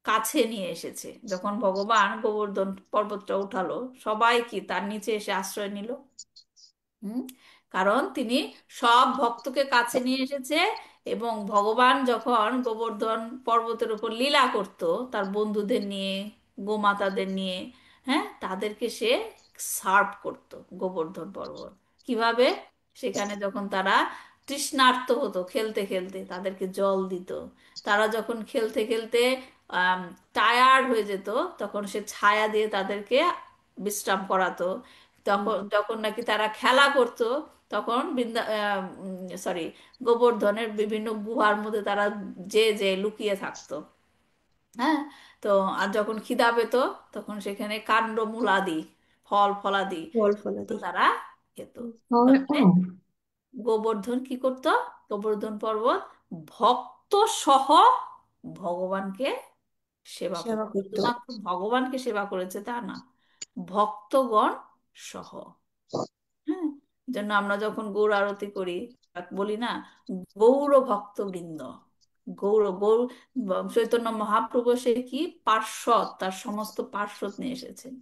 কাছে নিয়ে এসেছে। যখন ভগবান গোবর্ধন পর্বতটা উঠালো, সবাই কি তার নিচে এসে আশ্রয় নিল? হুম। কারণ তিনি সব ভক্তকে কাছে নিয়ে এসেছে, এবং ভগবান যখন গোবর্ধন পর্বতের উপর লীলা করত তার বন্ধুদের নিয়ে, গোমাতাদের নিয়ে, হ্যাঁ, তাদেরকে সে সার্ভ করত। গোবর্ধন পর্বত কিভাবে? সেখানে যখন তারা তৃষ্ণার্ত হতো খেলতে খেলতে তাদেরকে জল দিত, তারা যখন খেলতে খেলতে টায়ার্ড হয়ে যেত তখন সে ছায়া দিয়ে তাদেরকে বিশ্রাম করাতো। তখন যখন নাকি তারা খেলা করতো তখন সরি, গোবর্ধনের বিভিন্ন গুহার মধ্যে তারা যে যে লুকিয়ে থাকতো। হ্যাঁ। তো আর যখন খিদা পেত তখন সেখানে কাণ্ডমূলাদি, ফল ফলাদি ফল ফলাদি। তারা খেত। তাহলে গোবর্ধন কি করত? গোবর্ধন পর্বত ভক্ত সহ ভগবানকে সেবা সেবা করত। করতো। শুধুমাত্র ভগবানকে সেবা করেছে তা না, ভক্তগণ সহ। হ্যাঁ। জন্য আমরা যখন গৌর আরতি করি বলি না, গৌর ভক্তবৃন্দ, গৌর চৈতন্য মহাপ্রভু সে কি পার্শ্বদ, তার সমস্ত পার্শ্বদ নিয়ে এসেছেন।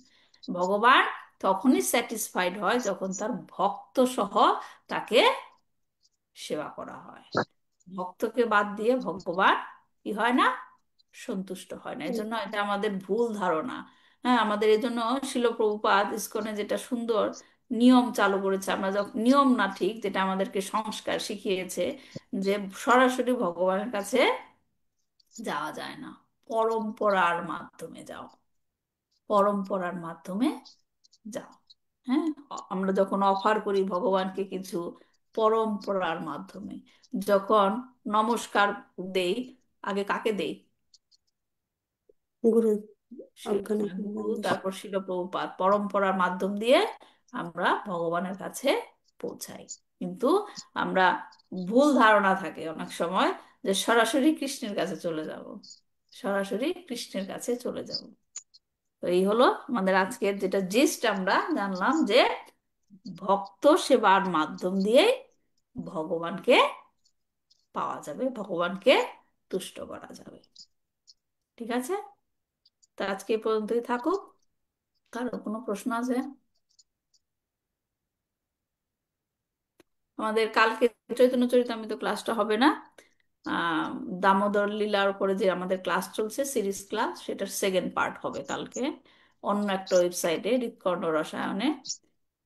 ভগবান তখনই স্যাটিসফাইড হয় যখন তার ভক্ত সহ তাকে সেবা করা হয়। ভক্তকে বাদ দিয়ে ভগবান কি হয় না? সন্তুষ্ট হয় না। এজন্য এটা আমাদের ভুল ধারণা। হ্যাঁ, আমাদের এজন্য শিল প্রভুপাদ ইসকনে যেটা সুন্দর নিয়ম চালু করেছে, আমরা যখন নিয়ম না ঠিক, যেটা আমাদেরকে সংস্কার শিখিয়েছে যে সরাসরি ভগবানের কাছে যাওয়া যায় না, পরম্পরার মাধ্যমে যাও। পরম্পরার মাধ্যমে যাও। হ্যাঁ, আমরা যখন অফার করি ভগবানকে কিছু পরম্পরার মাধ্যমে, যখন নমস্কার দেই, আগে কাকে দেই? গুরু অজ্ঞান হ্যাঁ, গুরু, তারপর শিল প্রভুপাদ, পরম্পরার মাধ্যম দিয়ে আমরা ভগবানের কাছে পৌঁছাই। কিন্তু আমরা ভুল ধারণা থাকে অনেক সময় যে সরাসরি কৃষ্ণের কাছে চলে যাব, সরাসরি কৃষ্ণের কাছে চলে যাব। তো এই হলো আমাদের আজকের যেটা জিস্ট, আমরা জানলাম যে ভক্ত সেবার মাধ্যম দিয়ে ভগবানকে পাওয়া যাবে, ভগবানকে তুষ্ট করা যাবে। ঠিক আছে, তো আজকে এই পর্যন্তই থাকুক। কারো কোনো প্রশ্ন আছে? আমাদের কালকে চৈতন্য চরিতামৃত ক্লাসটা হবে না। আহ দামোদর লীলার উপরে যে আমাদের ক্লাস চলছে, সিরিজ ক্লাস, সেটার সেকেন্ড পার্ট হবে কালকে অন্য একটা ওয়েবসাইটে, হৃৎকর্ণ রসায়নে।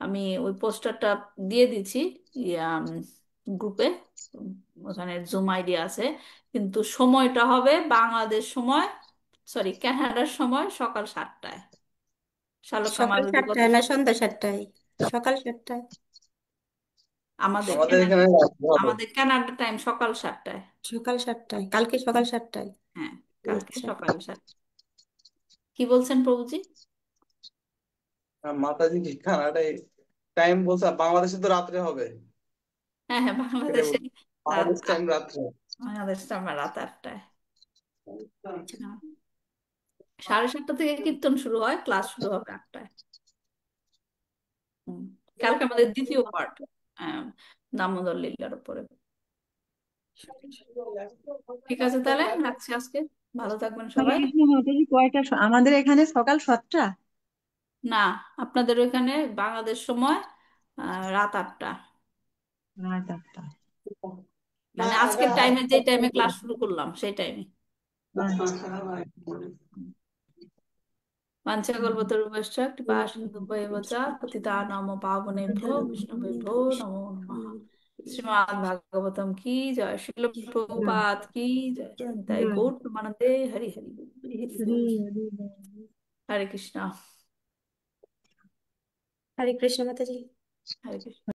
আমি ওই পোস্টারটা দিয়ে দিচ্ছি গ্রুপে, ওখানে জুম আইডি আছে। কিন্তু সময়টা হবে বাংলাদেশ সময়, সরি ক্যানাডার সময় সকাল 7টায়। শালকা সকাল মারুতি কত 7টায় না সময়? সন্ধ্যা 7টায়? সকাল 7টায়। আমাদের আমাদের এখানে ক্যানাডা, রাত্রে হবে। আমাদের ক্যানাডা টাইম সকাল 7টায়। সকাল 7টায়, কালকে সকাল 7টায়। হ্যাঁ, কালকে আচ্ছা, সকাল 7। কি বলছেন প্রভুজি? মাতাজি কি কানাডায় টাইম বলছে? বাংলাদেশে তো রাত্রে হবে, হ্যাঁ হ্যাঁ, সেটাই বাংলাদেশে বলছি। রাত বাংলাদেশ টাইম রাত্রে। বাংলাদেশ টাইম রাত 8টায়। হ্যাঁ, 7:30 থেকে কীর্তন শুরু হয়, ক্লাস শুরু হবে 8টায়। হুম। কালকে আমাদের দ্বিতীয় পার্ট দামোদর লীলার উপরে। ঠিক আছে, তাহলে রাখছি আজকে। ভালো থাকবেন হরে সবাই। কৃষ্ণ মাতাজি, আমাদের এখানে সকাল 7টা। না, আপনাদের ওইখানে বাংলাদেশ সময় রাত 8টা। রাত 8টা। মানে আজকের টাইমে, যে টাইমে ক্লাস শুরু করলাম সেই টাইমে। আচ্ছা। वाञ्छाकल्पतरुभ्यश्च कृपासिन्धुभ्येव च पतितानां पावनेभ्यो वैष्णवेभ्यो नमो नमः। श्रीमद् भागवतम की जय, श्रील प्रभुपाद की जय, निताई জয়। गौर प्रेमानंदे, हरि हरि हरि हरि হরি बोल। হরি বল। हरे कृष्णा। হরে কৃষ্ণ মাতাজি। हरे कृष्णा।